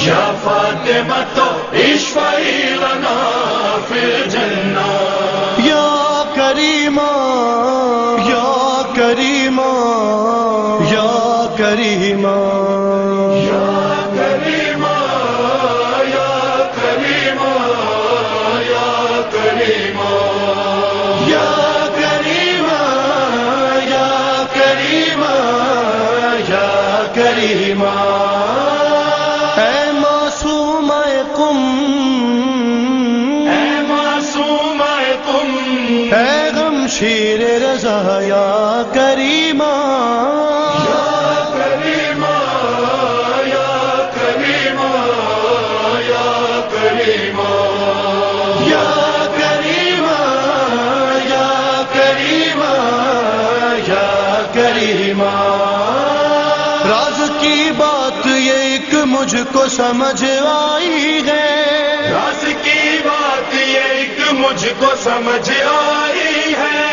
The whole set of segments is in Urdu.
یا فاطمة اشفعي لنا في الجنة یا کریمہ یا کریمہ یا کریمہ یا کریمہ یا کریمہ یا کریمہ یا کریمہ یا کریمہ یا کریمہ اے معصومہ قم اے معصومہ قم اے غمشیر رضا یا کریمہ یا کریمہ یا کریمہ یا کریمہ یا کریمہ یا کریمہ یا کریمہ راز کی بات یہ ایک مجھ کو سمجھ آئی ہے راز کی بات یہ ایک مجھ کو سمجھ آئی ہے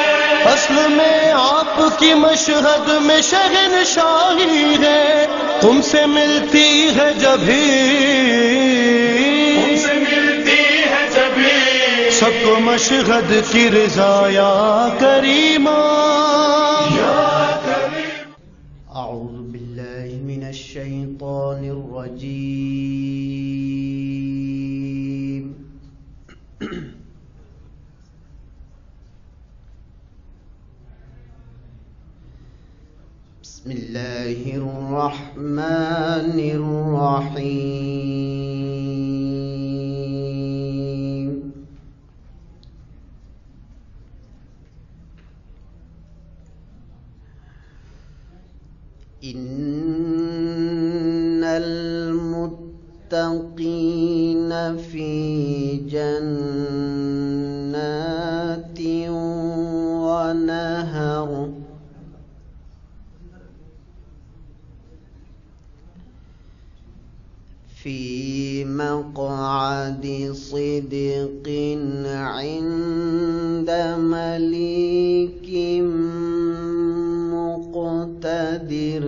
اصل میں آپ کی مشہد میں شہنشاہی ہے تم سے ملتی ہے جبھی تم سے ملتی ہے جبھی سب کو مشہد کی رضا یا کریمہ یا کریم أعوذ بالله من الشيطان الرجيم بسم الله الرحمن الرحيم إن المتقين في جنات ونهر في مقعد صدق عند مليك مقتدر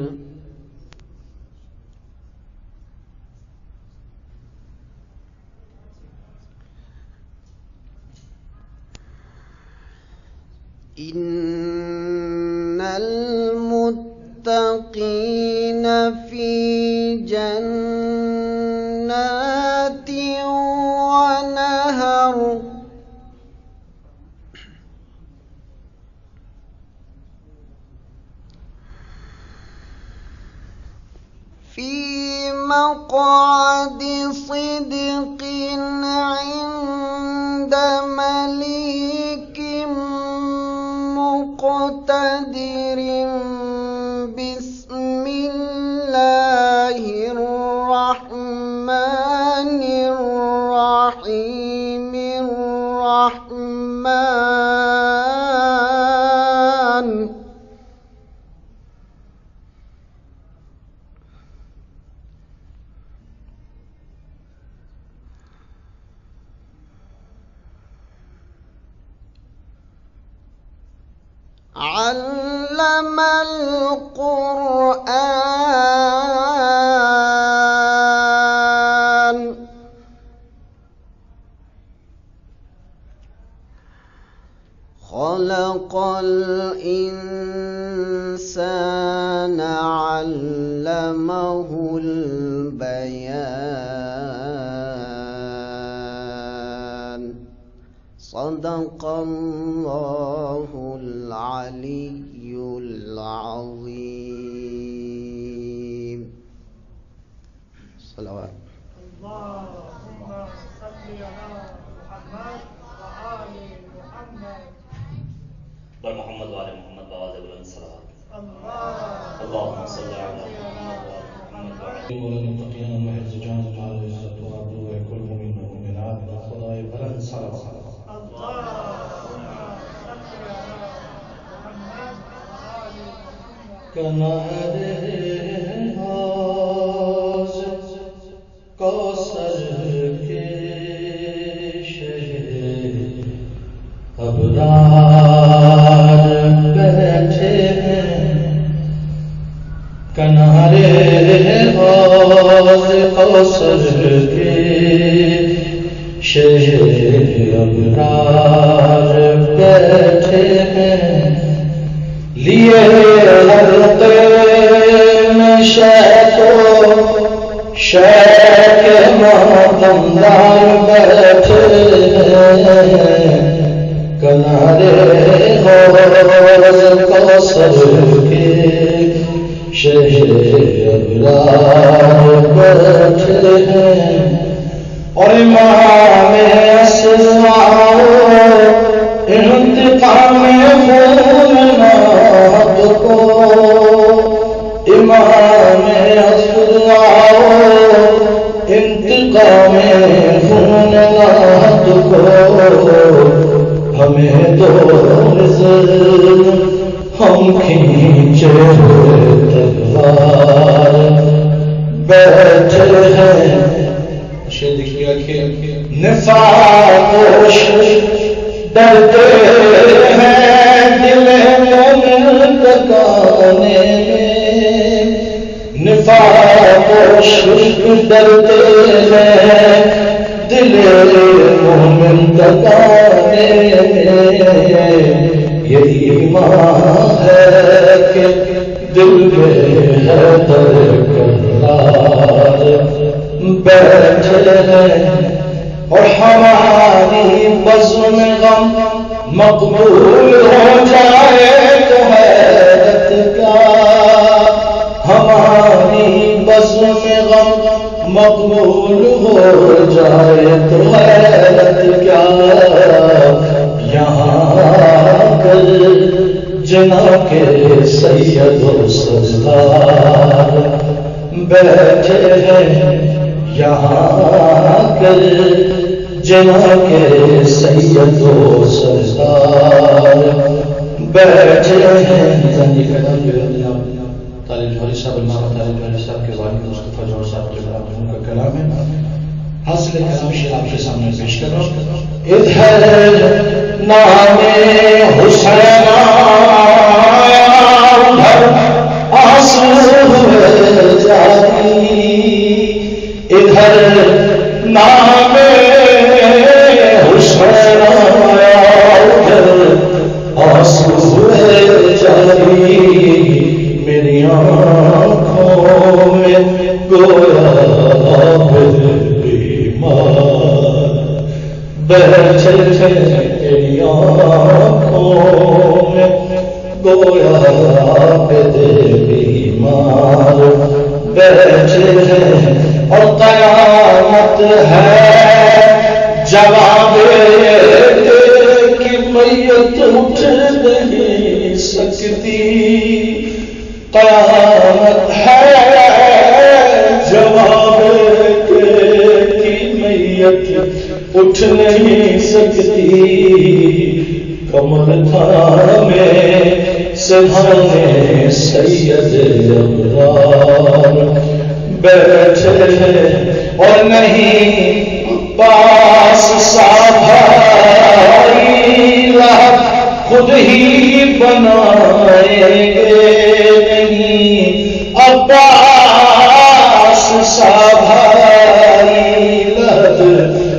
إن المتقين في جنات ونهر في مقعد صدق عند مليك مقتدر بسم الله الرحمن الرحيم الرحمن علم القرآن خلق الإنسان علمه البيان صدق الله العلي العظيم صلوات اللهم صل على محمد وآل محمد بر محمد وآل محمد بآواز بلند صلوات اللهم صل على محمد وآل محمد والمتقين المحز جان جعل العزة وعبده وكل مؤمن ومؤمنات خدای بلند صلوات اللهم صل على محمد وآل محمد کنار حوض کوثر کے شہر ابرار بیٹھے ہیں کنارے حوض کوثر کوثر کے شہر ابرار بیٹھے ہیں، لیے حلقے میں شیخ و شیخ ماتمدار بیٹھے ہیں، کنارے حوض کوثر کے شہر ابرار بیٹھے ہیں، اور امام اسرار انتقام خونات کو، امام اسرار انتقام خونات کو، ہمیں دو نظر ہم کھینچے تلوار بیٹھے ہیں، شیر دیکھیے کہ نفاق ڈرتے ہیں دل مومن تکانے میں، نفاق ڈرتے ہیں دل مومن تکانے میں، یہ ایمان ہے کہ دل میں ہے درکار بیٹھے ہیں، اور ہماری بزم میں غم مقبول ہو جائے تو حیرت کیا، ہماری بزم میں غم مقبول ہو جائے تو حیرت کیا، یہاں کر جنا کے سید و سردار بیٹھے ہیں، یہاں کر جنا کے سید و سردار بیٹھے ہیں۔ طالب جوہری صاحب علامہ طالب جوہری صاحب کے والد مصطفیٰ جوہر صاحب کا کلام ہے، حاصل کلام شیر آپ کے سامنے پیش کر رہا ہوں۔ ادھر نام حسین آنسو جاری، ادھر نام حسین ادھر آنسو جاری، میری آنکھوں میں گویا بیمار بیٹھے میری آنکھوں میں گویا بیمار بیٹھے ہیں، اور قیامت ہے جواب کہ میت اٹھ نہیں سکتی، قیامت ہے جواب کہ میت اٹھ نہیں سکتی، کمر تھامے سبحان سید ابرار بیٹھے ہیں، اور نہیں پاس سابھائی خود ہی بنائیں گے، نہیں عباس سابھائی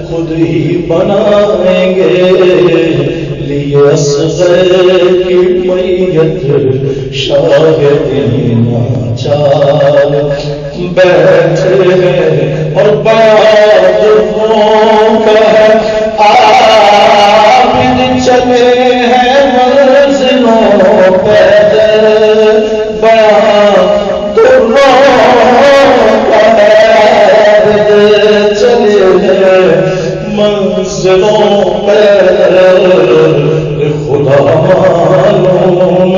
خود ہی بنائیں گے، لیے اصغر کی میت شاہدی ناچار بیٹھے ہیں، اور بیاضوں کا عابد چلے ہیں منزلوں پیدل، بیاضوں کا عابد چلے ہیں منزلوں پیدل، خدا معلوم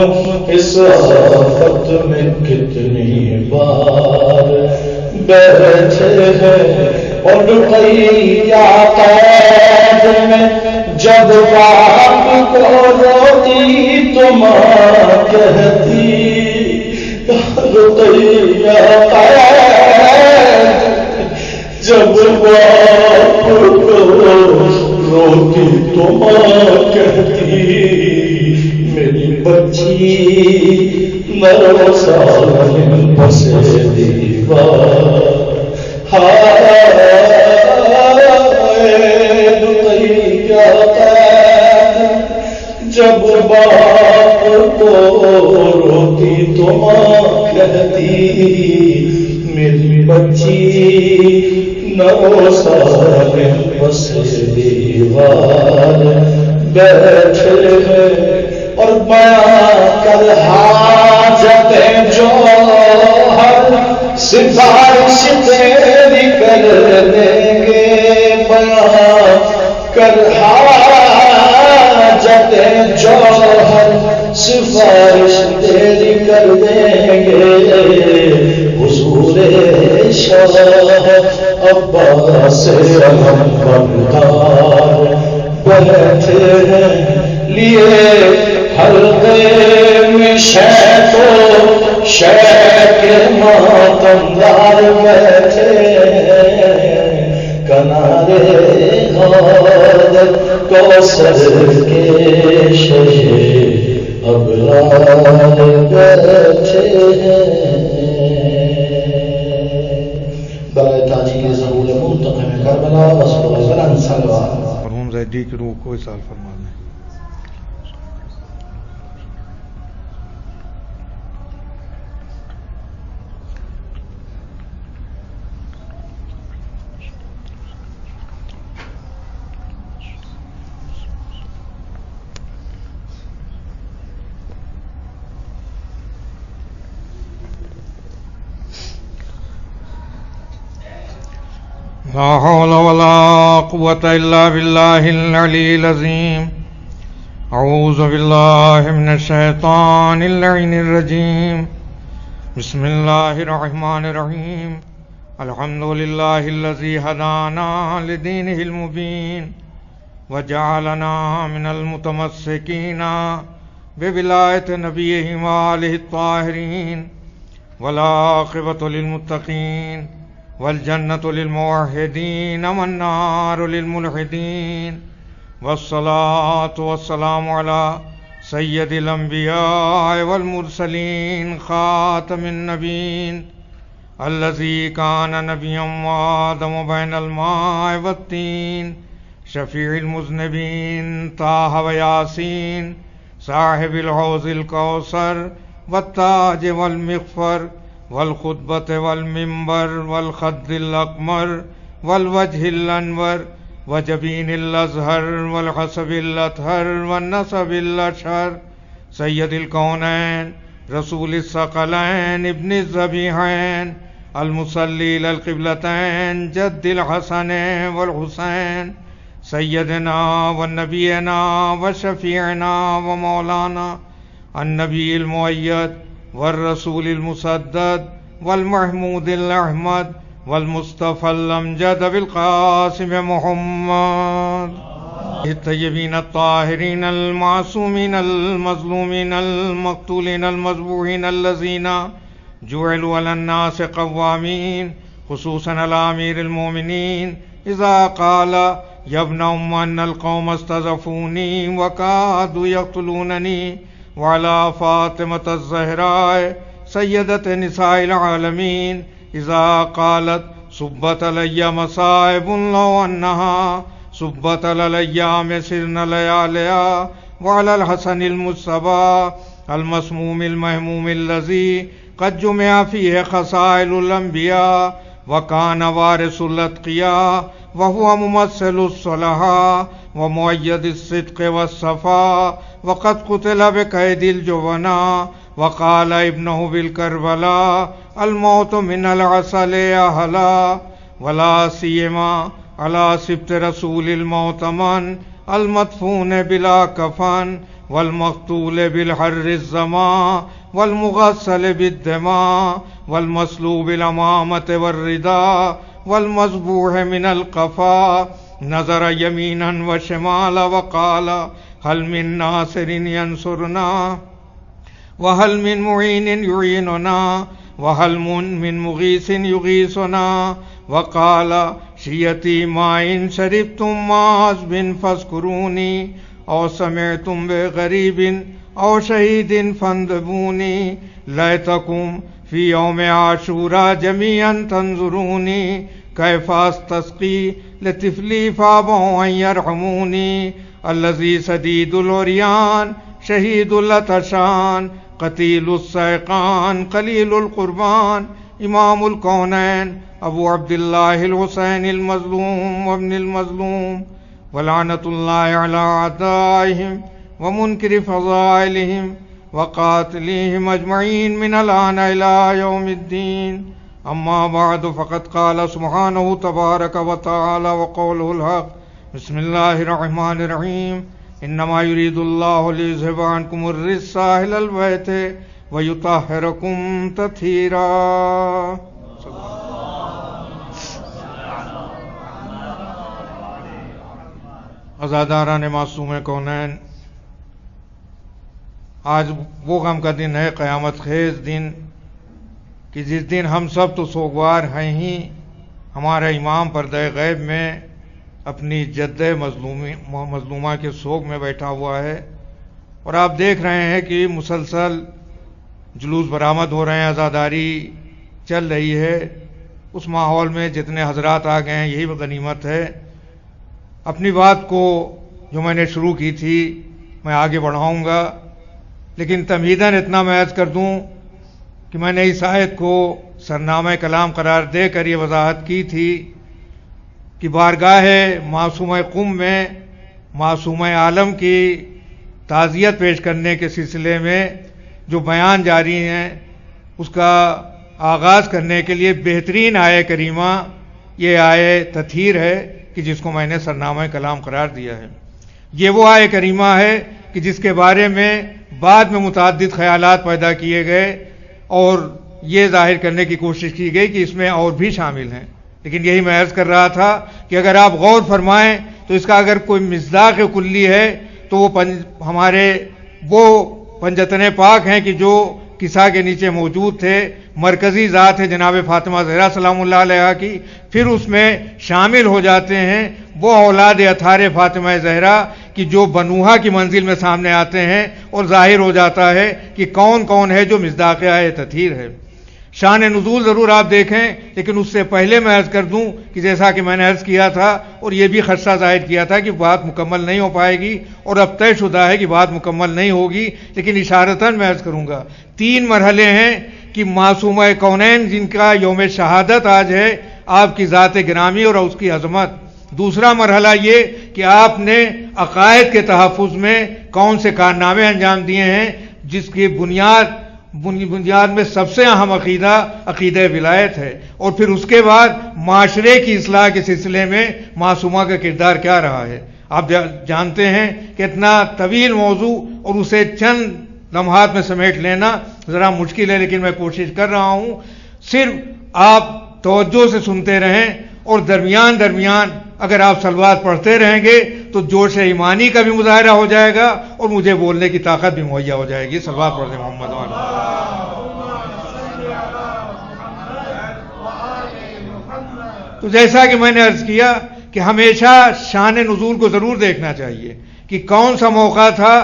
اس آفت میں کتنی بار بیٹھے ہیں، اور رقیہ قید میں جب باپ کو روتی تو ماں کہتی، رقیہ قید جب باپ کو روتی تو ماں کہتی، میری بچی نرو سالن پسے دیوار، جب باپ کو روتی تو ماں کہتی میری بچی 9 سال بس دیوار بیٹھے ہیں اور بیاں کر حاجتیں جو ہر سفارش تیری کر دیں گے بیاں کر حاجتیں جو ہر سفارش تیری کر دیں گے حضور شاہ عباس علمبردار بیٹھے ہیں لیے حلقے میں شیخ و شیخ ماتمدار بیٹھے کنارے حوض کوثر کے شیخ ابرار بیٹھے ہیں برائے تاجیل ظہور منتقم کربلا وصلوات صلوات مرحوم زیدی کی روح کو اصال فرما دیں. لا حول ولا قوة إلا بالله العلي العظيم. أعوذ بالله من الشيطان اللعين الرجيم. بسم الله الرحمن الرحيم. الحمد لله الذي هدانا لدينه المبين وجعلنا من المتمسكين بولاية نبيه وآله الطاهرين والعاقبة للمتقين والجنة للموحدين والنار للملحدين والصلاة والسلام على سيد الأنبياء والمرسلين خاتم النبيين الذي كان نبيا وآدم بين الماء والطين شفيع المذنبين طه وياسين صاحب الحوض الكوثر والتاج والمغفر والخطبة والمنبر والخد الأقمر والوجه الأنور وجبين الأزهر والحسب الأطهر والنسب الأشهر سيد الكونين رسول الثقلين ابن الذبيحين المصلي للقبلتين جد الحسن والحسين سيدنا ونبينا وشفيعنا ومولانا النبي المؤيد والرسول المسدد والمحمود الأحمد والمصطفى الأمجد بالقاسم محمد الطيبين الطاهرين المعصومين المظلومين المقتولين المذبوحين الذين جعلوا على الناس قوامين خصوصا على أمير المؤمنين إذا قال يا ابن أم أن القوم استضعفوني وكادوا يقتلونني وعلى فاطمة الزهراء سيدة نساء العالمين إذا قالت صبت علي مصائب لو أنها صبت على الأيام سرن لياليا وعلى الحسن المصطفى المسموم المهموم الذي قد جمع فيه خصائل الأنبياء وكان وارث الأتقياء وهو ممثل الصلحاء ومؤيد الصدق والصفاء وقد قتل بكيد الجبناء وقال ابنه بالكربلاء الموت من العسل أهلا ولا سيما على سبط رسول المؤتمن المدفون بلا كفن والمقتول بالحر الزمان والمغسل بالدماء والمسلوب الأمامة والرداء والمذبوح من القفا نظر يمينا وشمالا وقال هل من ناصر ينصرنا وهل من معين يعيننا وهل من مغيث يغيثنا وقال شيتي ما إن شربتم ما عذب فاذكروني أو سمعتم بغريب أو شهيد فاندبوني ليتكم في يوم عاشوراء جميعا تنظروني كيف أستسقي لطفلي فأبوا أن يرحموني الذي سديد العريان شهيد العطشان قتيل السيقان قليل القربان إمام الكونين أبو عبد الله الحسين المظلوم وابن المظلوم ولعنة الله على أعدائهم ومنكر فضائلهم وقاتليهم أجمعين من الآن إلى يوم الدين. أما بعد فقد قال سبحانه تبارك وتعالى وقوله الحق. بسم الله الرحمن الرحيم. إنما يريد الله ليذهب عنكم الرجس أهل البيت ويطهركم تطهيرا. عزاداران معصوم کونین، آج وہ غم کا دن ہے، قیامت خیز دن، کہ جس دن ہم سب تو سوگوار ہیں ہی. ہمارا امام پردہ غیب میں اپنی جد مظلومہ کے سوگ میں بیٹھا ہوا ہے، اور آپ دیکھ رہے ہیں کہ مسلسل جلوس برآمد ہو رہے ہیں، عزاداری چل رہی ہے. اس ماحول میں جتنے حضرات آ گئے ہیں یہی غنیمت ہے. اپنی بات کو جو میں نے شروع کی تھی میں آگے بڑھاؤں گا، لیکن تمہیداً اتنا میں عرض کر دوں کہ میں نے اس آیت کو سرنامہ کلام قرار دے کر یہ وضاحت کی تھی کہ بارگاہ معصومہ قم میں معصومہ عالم کی تعزیت پیش کرنے کے سلسلے میں جو بیان جاری ہیں اس کا آغاز کرنے کے لیے بہترین آیہ کریمہ یہ آیہ تطہیر ہے کہ جس کو میں نے سرنامہ کلام قرار دیا ہے. یہ وہ آیہ کریمہ ہے کہ جس کے بارے میں بعد میں متعدد خیالات پیدا کیے گئے اور یہ ظاہر کرنے کی کوشش کی گئی کہ اس میں اور بھی شامل ہیں. لیکن یہی میں عرض کر رہا تھا کہ اگر آپ غور فرمائیں تو اس کا اگر کوئی مصداق کلی ہے تو وہ ہمارے وہ پنجتن پاک ہیں کہ جو کسا کے نیچے موجود تھے. مرکزی ذات ہے جناب فاطمہ زہرا سلام اللہ علیہا کی، پھر اس میں شامل ہو جاتے ہیں وہ اولاد اطہار فاطمہ زہرا کی جو بنوہا کی منزل میں سامنے آتے ہیں، اور ظاہر ہو جاتا ہے کہ کون کون ہے جو مصداق آیہ تطہیر ہے. شان نزول ضرور آپ دیکھیں، لیکن اس سے پہلے میں عرض کر دوں کہ جیسا کہ میں نے عرض کیا تھا اور یہ بھی خدشہ ظاہر کیا تھا کہ بات مکمل نہیں ہو پائے گی، اور اب طے شدہ ہے کہ بات مکمل نہیں ہوگی، لیکن اشارتاً میں عرض کروں گا. 3 مرحلے ہیں کہ معصومہ کونین جن کا یوم شہادت آج ہے، آپ کی ذات گرامی اور اس کی عظمت. دوسرا مرحلہ یہ کہ آپ نے عقائد کے تحفظ میں کون سے کارنامے انجام دیے ہیں، جس کی بنیاد میں سب سے اہم عقیدہ ولایت ہے. اور پھر اس کے بعد معاشرے کی اصلاح کے سلسلے میں معصومہ کا کردار کیا رہا ہے. آپ جانتے ہیں کہ اتنا طویل موضوع اور اسے چند لمحات میں سمیٹ لینا ذرا مشکل ہے، لیکن میں کوشش کر رہا ہوں. صرف آپ توجہ سے سنتے رہیں اور درمیان اگر آپ صلوات پڑھتے رہیں گے تو جوش ایمانی کا بھی مظاہرہ ہو جائے گا اور مجھے بولنے کی طاقت بھی مہیا ہو جائے گی. صلوات پڑھتے محمد تو جیسا کہ میں نے عرض کیا کہ ہمیشہ شان نزول کو ضرور دیکھنا چاہیے کہ کون سا موقع تھا،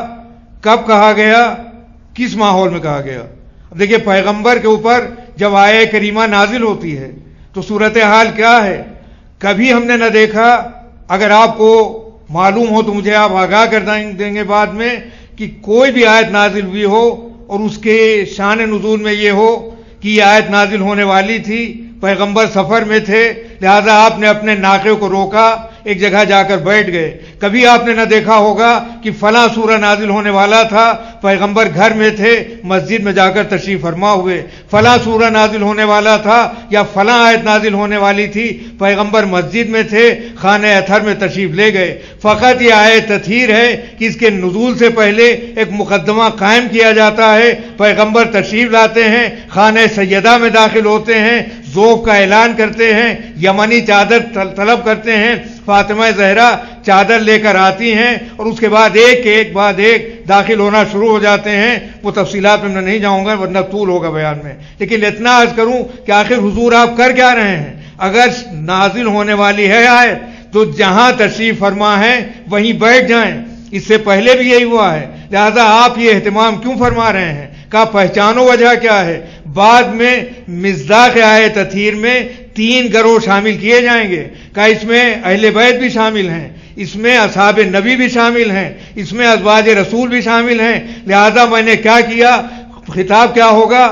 کب کہا گیا، کس ماحول میں کہا گیا. اب دیکھیے پیغمبر کے اوپر جب آیہ کریمہ نازل ہوتی ہے تو صورتحال کیا ہے کبھی ہم نے نہ دیکھا. اگر آپ کو معلوم ہو تو مجھے آپ آگاہ کر دیں گے بعد میں کہ کوئی بھی آیت نازل ہوئی ہو اور اس کے شان نزول میں یہ ہو کہ یہ آیت نازل ہونے والی تھی، پیغمبر سفر میں تھے، لہذا آپ نے اپنے ناقے کو روکا، ایک جگہ جا کر بیٹھ گئے. کبھی آپ نے نہ دیکھا ہوگا کہ فلاں سورہ نازل ہونے والا تھا، پیغمبر گھر میں تھے، مسجد میں جا کر تشریف فرما ہوئے. فلاں سورہ نازل ہونے والا تھا یا فلاں آیت نازل ہونے والی تھی، پیغمبر مسجد میں تھے، خانہ اطہر میں تشریف لے گئے. فقط یہ آیت تطہیر ہے کہ اس کے نزول سے پہلے ایک مقدمہ قائم کیا جاتا ہے. پیغمبر تشریف لاتے ہیں، خانہ سیدہ میں داخل ہوتے ہیں، ذوف کا اعلان کرتے ہیں، یمنی چادر طلب کرتے ہیں. فاطمہ زہرا چادر لے کر آتی ہیں اور اس کے بعد ایک بعد ایک داخل ہونا شروع ہو جاتے ہیں. وہ تفصیلات میں نہیں جاؤں گا ورنہ طول ہوگا بیان میں، لیکن اتنا عرض کروں کہ آخر حضور آپ کر کیا رہے ہیں. اگر نازل ہونے والی ہے آیت تو جہاں تشریف فرما ہے وہیں بیٹھ جائیں. اس سے پہلے بھی یہی ہوا ہے، لہذا آپ یہ اہتمام کیوں فرما رہے ہیں؟ کہا پہچانو وجہ کیا ہے. بعد میں مصداق آیت تطہیر میں 3 گروہ شامل کیے جائیں گے. کہا اس میں اہل بیت بھی شامل ہیں, اس میں اصحاب نبی بھی شامل ہیں, اس میں ازواج رسول بھی شامل ہیں. لہذا میں نے کیا کیا, خطاب کیا ہوگا,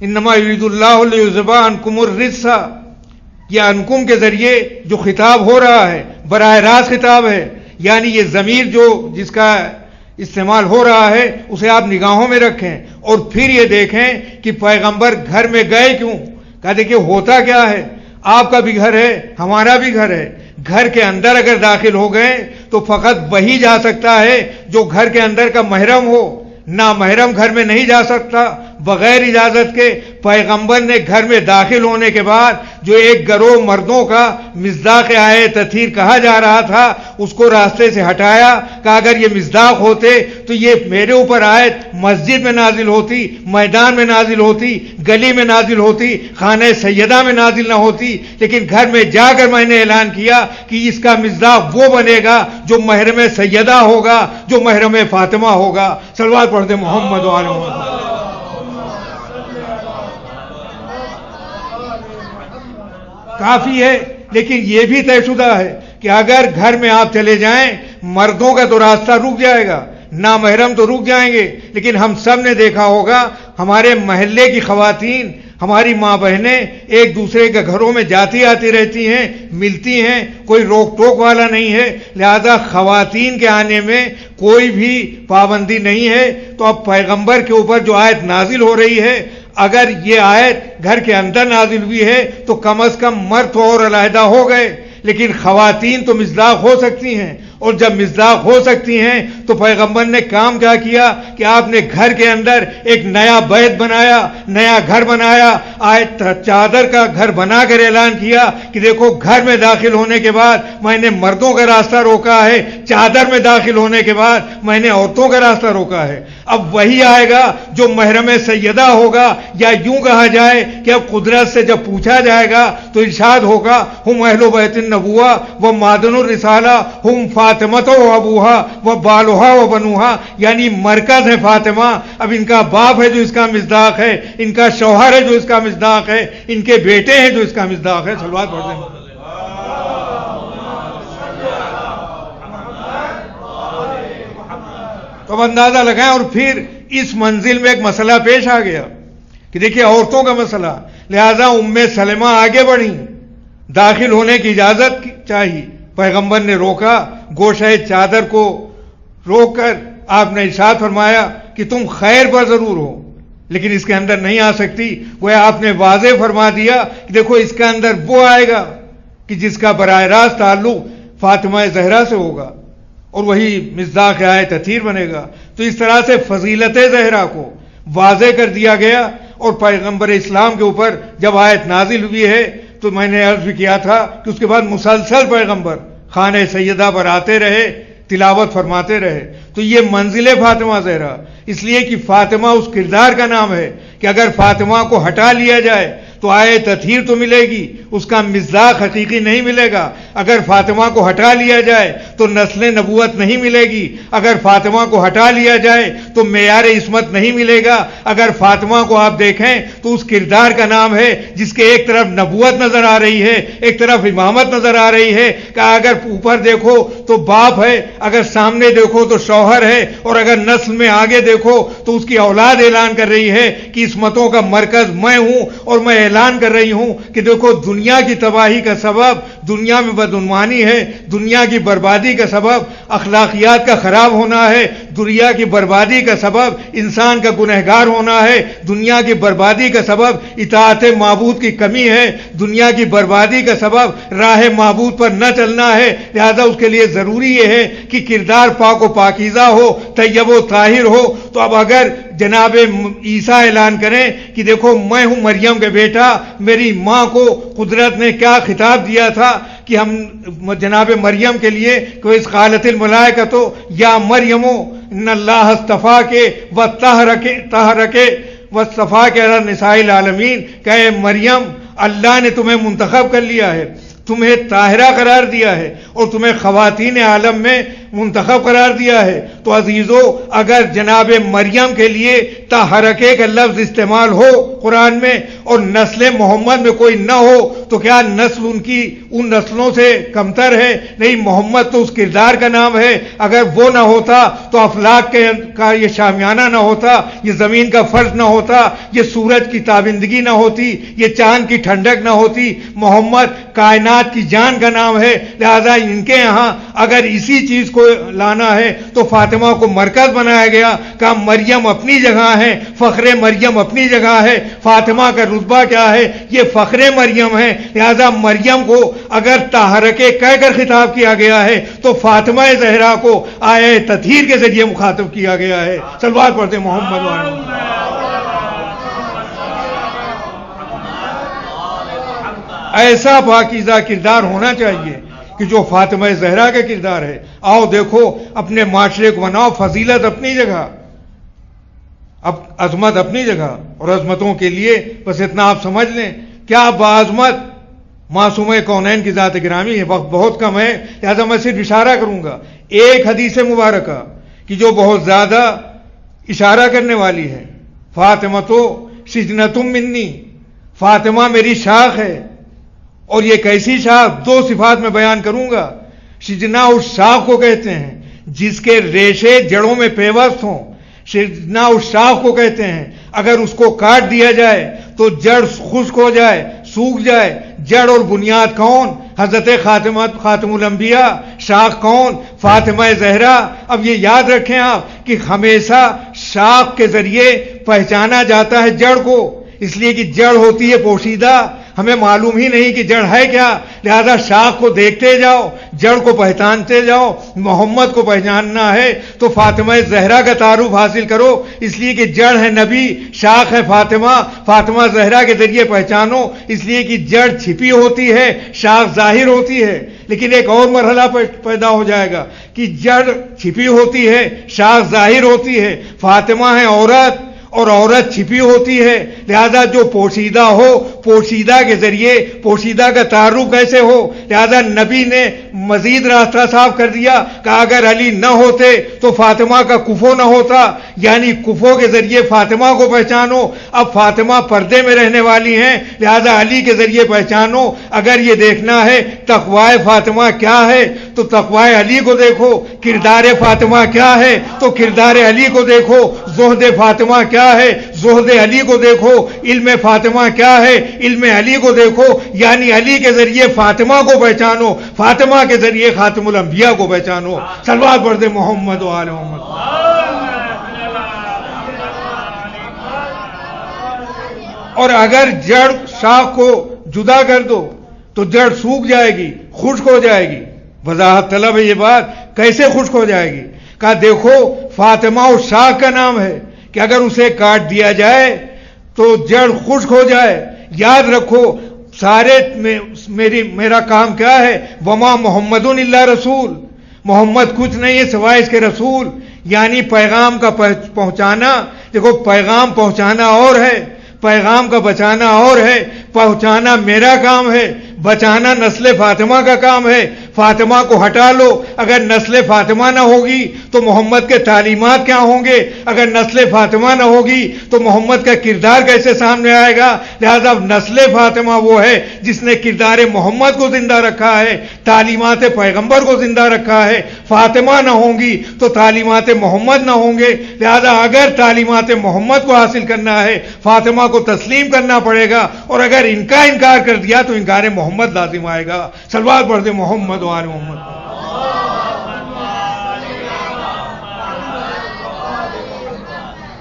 انما یرید اللہ لیذھب عنکم الرجس, یہ عنکم کے ذریعے جو خطاب ہو رہا ہے براہ راست خطاب ہے. یعنی یہ ضمیر جس کا استعمال ہو رہا ہے اسے آپ نگاہوں میں رکھیں اور پھر یہ دیکھیں کہ پیغمبر گھر میں گئے کیوں. کہا دیکھیں ہوتا کیا ہے, آپ کا بھی گھر ہے, ہمارا بھی گھر ہے. گھر کے اندر اگر داخل ہو گئے تو فقط وہی جا سکتا ہے جو گھر کے اندر کا محرم ہو, نامحرم گھر میں نہیں جا سکتا بغیر اجازت کے. پیغمبر نے گھر میں داخل ہونے کے بعد جو ایک گروہ مردوں کا مصداق آیت تطہیر کہا جا رہا تھا اس کو راستے سے ہٹایا. کہ اگر یہ مصداق ہوتے تو یہ میرے اوپر آیت مسجد میں نازل ہوتی, میدان میں نازل ہوتی, گلی میں نازل ہوتی, خانہ سیدہ میں نازل نہ ہوتی. لیکن گھر میں جا کر میں نے اعلان کیا کہ اس کا مصداق وہ بنے گا جو محرم سیدہ ہوگا, جو محرم فاطمہ ہوگا. صلوات پڑھتے محمد و آل محمد. کافی ہے, لیکن یہ بھی طے شدہ ہے کہ اگر گھر میں آپ چلے جائیں مردوں کا تو راستہ رک جائے گا, نامحرم تو رک جائیں گے. لیکن ہم سب نے دیکھا ہوگا ہمارے محلے کی خواتین, ہماری ماں بہنیں ایک دوسرے کے گھروں میں جاتی آتی رہتی ہیں, ملتی ہیں, کوئی روک ٹوک والا نہیں ہے. لہذا خواتین کے آنے میں کوئی بھی پابندی نہیں ہے. تو اب پیغمبر کے اوپر جو آیت نازل ہو رہی ہے, اگر یہ آیت گھر کے اندر نازل ہوئی ہے تو کم از کم مرد تو اور علیحدہ ہو گئے, لیکن خواتین تو مصداق ہو سکتی ہیں. اور جب مصداق ہو سکتی ہیں تو پیغمبر نے کام کیا کیا کہ آپ نے گھر کے اندر ایک نیا بیت بنایا, نیا گھر بنایا, آیت چادر کا گھر بنا کر اعلان کیا کہ دیکھو گھر میں داخل ہونے کے بعد میں نے مردوں کا راستہ روکا ہے, چادر میں داخل ہونے کے بعد میں نے عورتوں کا راستہ روکا ہے. اب وہی آئے گا جو محرم سیدہ ہوگا, یا یوں کہا جائے کہ اب قدرت سے جب پوچھا جائے گا تو ارشاد ہوگا ہم اہل بیت النبوہ و معدن الرسالہ ہم فاطمہ و ابوہا و بالوہا و بنوہا, یعنی مرکز ہے فاطمہ. اب ان کا باپ ہے جو اس کا مصداق ہے, ان کا شوہر ہے جو اس کا مصداق ہے, ان کے بیٹے ہیں جو اس کا مصداق ہے. صلوات پڑھتے ہیں. تو اب اندازہ لگائیں. اور پھر اس منزل میں ایک مسئلہ پیش آ گیا کہ دیکھیے عورتوں کا مسئلہ. لہذا ام سلمہ آگے بڑھی, داخل ہونے کی اجازت چاہیے. پیغمبر نے روکا, گوشہ چادر کو روک کر آپ نے ارشاد فرمایا کہ تم خیر پر ضرور ہو لیکن اس کے اندر نہیں آ سکتی. وہ آپ نے واضح فرما دیا کہ دیکھو اس کے اندر وہ آئے گا کہ جس کا براہ راست تعلق فاطمہ زہرا سے ہوگا اور وہی مصداق آیت تطہیر بنے گا. تو اس طرح سے فضیلت زہرا کو واضح کر دیا گیا. اور پیغمبر اسلام کے اوپر جب آیت نازل ہوئی ہے تو میں نے عرض بھی کیا تھا کہ اس کے بعد مسلسل پیغمبر خانہ سیدہ پر آتے رہے, تلاوت فرماتے رہے. تو یہ منزل فاطمہ زہرا اس لیے کہ فاطمہ اس کردار کا نام ہے کہ اگر فاطمہ کو ہٹا لیا جائے تو آیت تطہیر تو ملے گی, اس کا مصداق حقیقی نہیں ملے گا. اگر فاطمہ کو ہٹا لیا جائے تو نسل نبوت نہیں ملے گی. اگر فاطمہ کو ہٹا لیا جائے تو معیار عصمت نہیں ملے گا. اگر فاطمہ کو آپ دیکھیں تو اس کردار کا نام ہے جس کے ایک طرف نبوت نظر آ رہی ہے, ایک طرف امامت نظر آ رہی ہے. کہ اگر اوپر دیکھو تو باپ ہے, اگر سامنے دیکھو تو شوہر ہے, اور اگر نسل میں آگے دیکھو تو اس کی اولاد اعلان کر رہی ہے کہ عصمتوں کا مرکز میں ہوں. اور میں اعلان کر رہی ہوں کہ دیکھو دنیا کی تباہی کا سبب دنیا میں بدعنوانی ہے, دنیا کی بربادی کا سبب اخلاقیات کا خراب ہونا ہے, دنیا کی بربادی کا سبب انسان کا گنہگار ہونا ہے, دنیا کی بربادی کا سبب اطاعت معبود کی کمی ہے, دنیا کی بربادی کا سبب راہ معبود پر نہ چلنا ہے. لہذا اس کے لیے ضروری یہ ہے کہ کردار پاک و پاکیزہ ہو, طیب و طاہر ہو. تو اب اگر جناب عیسیٰ اعلان کریں کہ دیکھو میں ہوں مریم کے بیٹا, میری ماں کو قدرت نے کیا خطاب دیا تھا کہ ہم جناب مریم کے لیے کوئی قالت الملائکۃ یا مریم ان اللہ اصطفاک وطہرک واصطفاک علی نساء العالمین, کہ مریم اللہ نے تمہیں منتخب کر لیا ہے, تمہیں طاہرہ قرار دیا ہے اور تمہیں خواتین عالم میں منتخب قرار دیا ہے. تو عزیزو اگر جناب مریم کے لیے تحرکے کا لفظ استعمال ہو قرآن میں اور نسل محمد میں کوئی نہ ہو تو کیا نسل ان نسلوں سے کمتر ہے؟ نہیں، محمد تو اس کردار کا نام ہے. اگر وہ نہ ہوتا تو افلاک کا یہ شامیانہ نہ ہوتا، یہ زمین کا فرش نہ ہوتا، یہ سورج کی تابندگی نہ ہوتی، یہ چاند کی ٹھنڈک نہ ہوتی. محمد کائنات کی جان کا نام ہے. لہذا ان کے یہاں اگر اسی چیز کو لانا ہے تو فاطمہ کو مرکز بنایا گیا. کہا مریم اپنی جگہ ہے، فخر مریم اپنی جگہ ہے. فاطمہ کا رتبہ کیا ہے؟ یہ فخر مریم ہے. لہذا مریم کو اگر تحرکے کہہ کر خطاب کیا گیا ہے تو فاطمہ زہرا کو آیہ تطہیر کے ذریعے مخاطب کیا گیا ہے. صلوات پڑھتے محمد وعلیہ. ایسا پاکیزہ کردار ہونا چاہیے کہ جو فاطمہ زہرا کا کردار ہے. آؤ دیکھو اپنے معاشرے کو بناؤ، فضیلت اپنی جگہ، اب عظمت اپنی جگہ، اور عظمتوں کے لیے بس اتنا آپ سمجھ لیں کیا بعظمت معصومہ کونین کی ذات گرامی ہے. وقت بہت کم ہے لہذا میں صرف اشارہ کروں گا ایک حدیث مبارکہ کہ جو بہت زیادہ اشارہ کرنے والی ہے. فاطمہ تو سجنتم منی، فاطمہ میری شاخ ہے. اور یہ کیسی شاخ؟ دو صفات میں بیان کروں گا. شجنا اس شاخ کو کہتے ہیں جس کے ریشے جڑوں میں پیوست ہوں. شجنا اس شاخ کو کہتے ہیں اگر اس کو کاٹ دیا جائے تو جڑ خشک ہو جائے، سوکھ جائے. جڑ اور بنیاد کون؟ حضرت خاتم الانبیاء. شاخ کون؟ فاطمہ زہرا. اب یہ یاد رکھیں آپ کہ ہمیشہ شاخ کے ذریعے پہچانا جاتا ہے جڑ کو، اس لیے کہ جڑ ہوتی ہے پوشیدہ، ہمیں معلوم ہی نہیں کہ جڑ ہے کیا. لہذا شاخ کو دیکھتے جاؤ، جڑ کو پہچانتے جاؤ. محمد کو پہچاننا ہے تو فاطمہ زہرا کا تعارف حاصل کرو، اس لیے کہ جڑ ہے نبی، شاخ ہے فاطمہ. فاطمہ زہرا کے ذریعے پہچانو، اس لیے کہ جڑ چھپی ہوتی ہے، شاخ ظاہر ہوتی ہے. لیکن ایک اور مرحلہ پیدا ہو جائے گا کہ جڑ چھپی ہوتی ہے، شاخ ظاہر ہوتی ہے. فاطمہ ہے عورت اور عورت چھپی ہوتی ہے. لہذا جو پوشیدہ ہو، پوشیدہ کے ذریعے پوشیدہ کا تعارف کیسے ہو؟ لہذا نبی نے مزید راستہ صاف کر دیا کہ اگر علی نہ ہوتے تو فاطمہ کا کفو نہ ہوتا، یعنی کفو کے ذریعے فاطمہ کو پہچانو. اب فاطمہ پردے میں رہنے والی ہیں لہذا علی کے ذریعے پہچانو. اگر یہ دیکھنا ہے تقوی فاطمہ کیا ہے تو تقوی علی کو دیکھو. کردار فاطمہ کیا ہے تو کردار علی کو دیکھو. زہد فاطمہ کیا ہے؟ زہد علی کو دیکھو. علم فاطمہ کیا ہے؟ علم علی کو دیکھو. یعنی علی کے ذریعے فاطمہ کو پہچانو، فاطمہ کے ذریعے خاتم الانبیاء کو پہچانو. صلوات پڑھ دے محمد و آل محمد. اور اگر جڑ شاخ کو جدا کر دو تو جڑ سوکھ جائے گی، خشک ہو جائے گی. وضاحت طلب ہے یہ بات، کیسے خشک ہو جائے گی؟ کہا دیکھو فاطمہ اس شاخ کا نام ہے کہ اگر اسے کاٹ دیا جائے تو جڑ خشک ہو جائے. یاد رکھو سارے میرا کام کیا ہے؟ وما محمد الا رسول، محمد کچھ نہیں ہے سوائے اس کے رسول. یعنی پیغام کا پہنچانا. دیکھو پیغام پہنچانا اور ہے، پیغام کا بچانا اور ہے. پہنچانا میرا کام ہے، بچانا نسل فاطمہ کا کام ہے. فاطمہ کو ہٹا لو، اگر نسل فاطمہ نہ ہوگی تو محمد کے تعلیمات کیا ہوں گے؟ اگر نسل فاطمہ نہ ہوگی تو محمد کا کردار کیسے سامنے آئے گا؟ لہذا نسل فاطمہ وہ ہے جس نے کردار محمد کو زندہ رکھا ہے، تعلیمات پیغمبر کو زندہ رکھا ہے. فاطمہ نہ ہوں گی تو تعلیمات محمد نہ ہوں گے. لہذا اگر تعلیمات محمد کو حاصل کرنا ہے فاطمہ کو تسلیم کرنا پڑے گا، اور اگر ان کا انکار کر دیا تو انکار محمد لازم آئے گا. صلوات پڑھ دے محمد و آل محمد.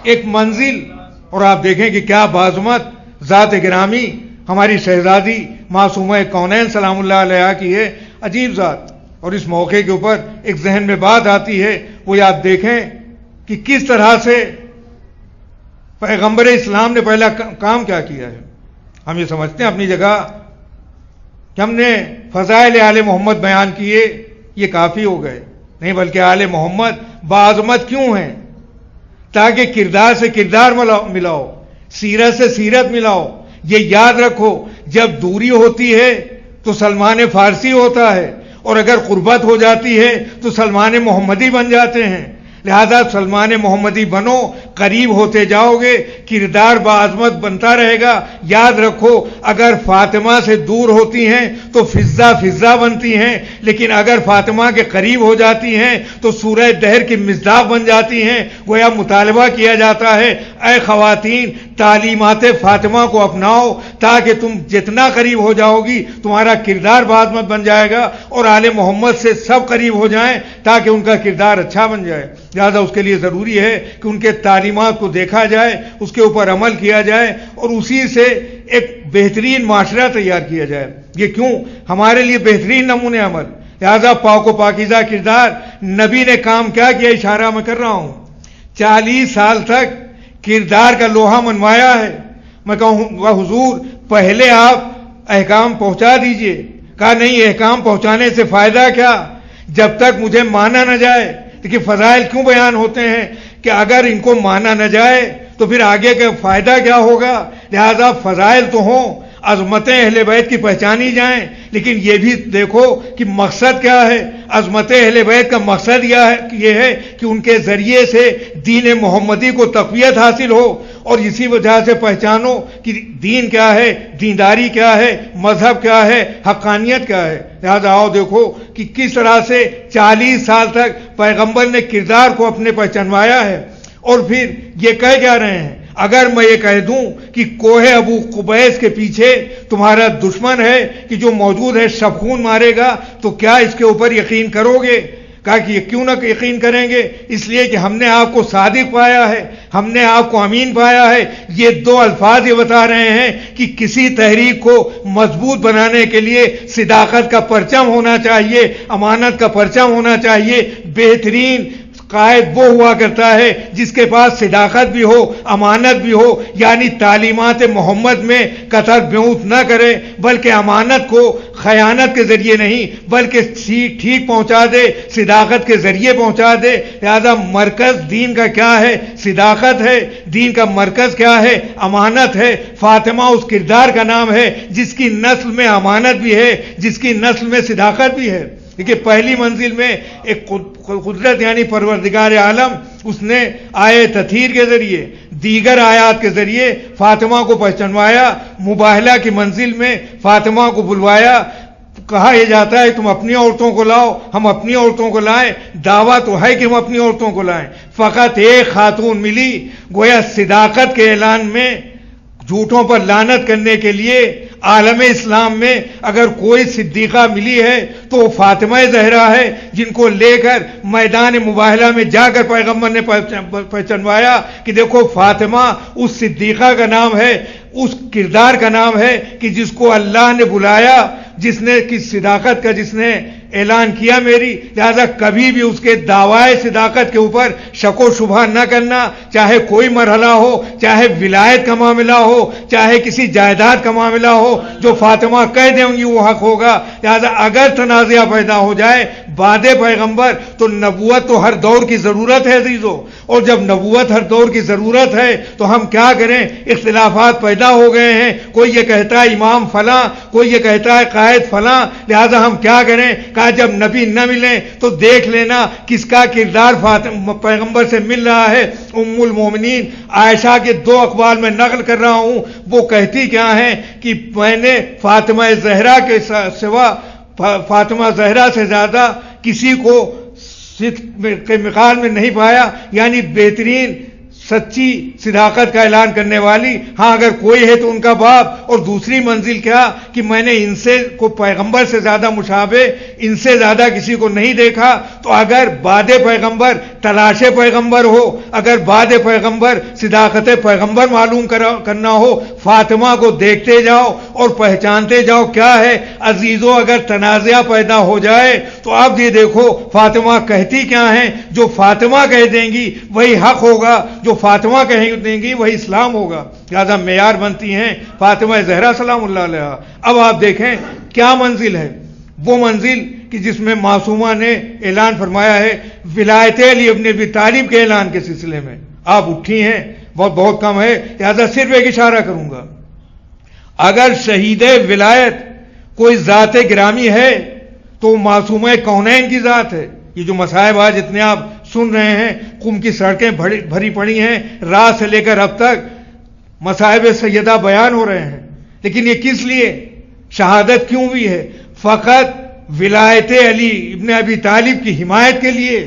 ایک منزل، اور آپ دیکھیں کہ کیا بعظمت ذات گرامی ہماری شہزادی معصومہ کونین سلام اللہ علیہ کی ہے. عجیب ذات. اور اس موقع کے اوپر ایک ذہن میں بات آتی ہے، وہ آپ دیکھیں کہ کس طرح سے پیغمبر اسلام نے پہلا کام کیا کیا ہے. ہم یہ سمجھتے ہیں اپنی جگہ کہ ہم نے فضائل آل محمد بیان کیے یہ کافی ہو گئے. نہیں، بلکہ آل محمد بعظمت کیوں ہیں؟ تاکہ کردار سے کردار ملاؤ، سیرت سے سیرت ملاؤ. یہ یاد رکھو جب دوری ہوتی ہے تو سلمان فارسی ہوتا ہے، اور اگر قربت ہو جاتی ہے تو سلمان محمدی بن جاتے ہیں۔ لہذا سلمان محمدی بنو، قریب ہوتے جاؤ گے، کردار بعظمت بنتا رہے گا۔ یاد رکھو اگر فاطمہ سے دور ہوتی ہیں تو فضا بنتی ہیں، لیکن اگر فاطمہ کے قریب ہو جاتی ہیں تو سورہ دہر کی مصداق بن جاتی ہیں۔ گویا مطالبہ کیا جاتا ہے اے خواتین تعلیمات فاطمہ کو اپناؤ تاکہ تم جتنا قریب ہو جاؤ گی تمہارا کردار بعظمت بن جائے گا، اور آل محمد سے سب قریب ہو جائیں تاکہ ان کا کردار اچھا بن جائے۔ لہذا اس کے لیے ضروری ہے کہ ان کے تعلیمات کو دیکھا جائے، اس کے اوپر عمل کیا جائے، اور اسی سے ایک بہترین معاشرہ تیار کیا جائے۔ یہ کیوں؟ ہمارے لیے بہترین نمونے عمل۔ لہذا پاک و پاکیزہ کردار، نبی نے کام کیا کیا اشارہ میں کر رہا ہوں، 40 سال تک کردار کا لوہا منوایا ہے۔ میں کہوں حضور پہلے آپ احکام پہنچا دیجئے، کہا نہیں احکام پہنچانے سے فائدہ کیا جب تک مجھے مانا نہ جائے۔ کہ فضائل کیوں بیان ہوتے ہیں کہ اگر ان کو مانا نہ جائے تو پھر آگے کا فائدہ کیا ہوگا۔ لہذا فضائل تو ہوں، عظمتیں اہل بیت کی پہچانی جائیں، لیکن یہ بھی دیکھو کہ مقصد کیا ہے۔ عظمت اہل بیت کا مقصد یہ ہے کہ ان کے ذریعے سے دین محمدی کو تقویت حاصل ہو، اور اسی وجہ سے پہچانو کہ دین کیا ہے، دینداری کیا ہے، مذہب کیا ہے، حقانیت کیا ہے۔ لہذا آؤ دیکھو کہ کس طرح سے 40 سال تک پیغمبر نے کردار کو اپنے پہچانوایا ہے، اور پھر یہ کہہ کیا رہے ہیں اگر میں یہ کہہ دوں کہ کوہ ابو قبیس کے پیچھے تمہارا دشمن ہے کہ جو موجود ہے سب خون مارے گا تو کیا اس کے اوپر یقین کرو گے؟ کہا کہ یہ کیوں نہ یقین کریں گے، اس لیے کہ ہم نے آپ کو صادق پایا ہے، ہم نے آپ کو امین پایا ہے۔ یہ دو الفاظ یہ بتا رہے ہیں کہ کسی تحریک کو مضبوط بنانے کے لیے صداقت کا پرچم ہونا چاہیے، امانت کا پرچم ہونا چاہیے۔ بہترین قائد وہ ہوا کرتا ہے جس کے پاس صداقت بھی ہو، امانت بھی ہو، یعنی تعلیمات محمد میں قطر بیوت نہ کرے، بلکہ امانت کو خیانت کے ذریعے نہیں بلکہ ٹھیک پہنچا دے، صداقت کے ذریعے پہنچا دے۔ لہذا مرکز دین کا کیا ہے؟ صداقت ہے۔ دین کا مرکز کیا ہے؟ امانت ہے۔ فاطمہ اس کردار کا نام ہے جس کی نسل میں امانت بھی ہے، جس کی نسل میں صداقت بھی ہے۔ دیکھیے پہلی منزل میں ایک قدرت یعنی پروردگار عالم، اس نے آیے تطہیر کے ذریعے، دیگر آیات کے ذریعے فاطمہ کو پہچانوایا۔ مباہلہ کی منزل میں فاطمہ کو بلوایا، کہا یہ جاتا ہے تم اپنی عورتوں کو لاؤ، ہم اپنی عورتوں کو لائیں، دعویٰ تو ہے کہ ہم اپنی عورتوں کو لائیں۔ فقط ایک خاتون ملی، گویا صداقت کے اعلان میں جھوٹوں پر لعنت کرنے کے لیے عالم اسلام میں اگر کوئی صدیقہ ملی ہے تو وہ فاطمہ زہرا ہے، جن کو لے کر میدان مباہلہ میں جا کر پیغمبر نے پہچانوایا کہ دیکھو فاطمہ اس صدیقہ کا نام ہے، اس کردار کا نام ہے کہ جس کو اللہ نے بلایا، جس نے کی صداقت کا جس نے اعلان کیا میری۔ لہذا کبھی بھی اس کے دعوائے صداقت کے اوپر شک و شبہ نہ کرنا، چاہے کوئی مرحلہ ہو، چاہے ولایت کا معاملہ ہو، چاہے کسی جائیداد کا معاملہ ہو، جو فاطمہ کہہ دیں گی وہ حق ہوگا۔ لہذا اگر تنازعہ پیدا ہو جائے بعد پیغمبر تو نبوت تو ہر دور کی ضرورت ہے عزیزو، اور جب نبوت ہر دور کی ضرورت ہے تو ہم کیا کریں؟ اختلافات پیدا ہو گئے ہیں، کوئی یہ کہتا ہے امام فلاں، کوئی یہ کہتا ہے قائد فلاں، لہذا ہم کیا کریں؟ کہا جب نبی نہ ملیں تو دیکھ لینا کس کا کردار پیغمبر سے مل رہا ہے۔ ام المومنین عائشہ کے 2 اقوال میں نقل کر رہا ہوں، وہ کہتی کیا ہیں کہ میں نے فاطمہ زہرا کے سوا فاطمہ زہرا سے زیادہ کسی کو صدق کے مقام میں نہیں پایا، یعنی بہترین سچی صداقت کا اعلان کرنے والی۔ ہاں اگر کوئی ہے تو ان کا باپ، اور دوسری منزل کیا کہ میں نے ان سے کو پیغمبر سے زیادہ مشابہ، ان سے زیادہ کسی کو نہیں دیکھا۔ تو اگر بعد پیغمبر تلاش پیغمبر ہو، اگر بعد پیغمبر صداقت پیغمبر معلوم کرنا ہو، فاطمہ کو دیکھتے جاؤ اور پہچانتے جاؤ کیا ہے۔ عزیزو اگر تنازعہ پیدا ہو جائے تو اب یہ دیکھو فاطمہ کہتی کیا ہیں، جو فاطمہ کہہ دیں گی وہی حق ہوگا، جو فاطمہ کہیں دیں گی وہی اسلام ہوگا۔ لہذا معیار بنتی ہیں فاطمہ زہرا سلام اللہ علیہا۔ اب آپ دیکھیں کیا منزل ہے، وہ منزل کہ جس میں معصومہ نے اعلان فرمایا ہے ولایت علی ابن ابی طالب کے اعلان کے سلسلے میں۔ آپ اٹھی ہیں، بہت کم ہے، لہذا صرف ایک اشارہ کروں گا۔ اگر شہید ولایت کوئی ذات گرامی ہے تو تو معصومہ کونین کی ذات ہے. یہ جو مصائب آج اتنے آپ سن رہے ہیں، قم کی سڑکیں بھری پڑی ہیں، رات سے لے کر اب تک مصائب سیدہ بیان ہو رہے ہیں، لیکن یہ کس لیے؟ شہادت کیوں بھی ہے؟ فقط ولایت علی ابن ابی طالب کی حمایت کے لیے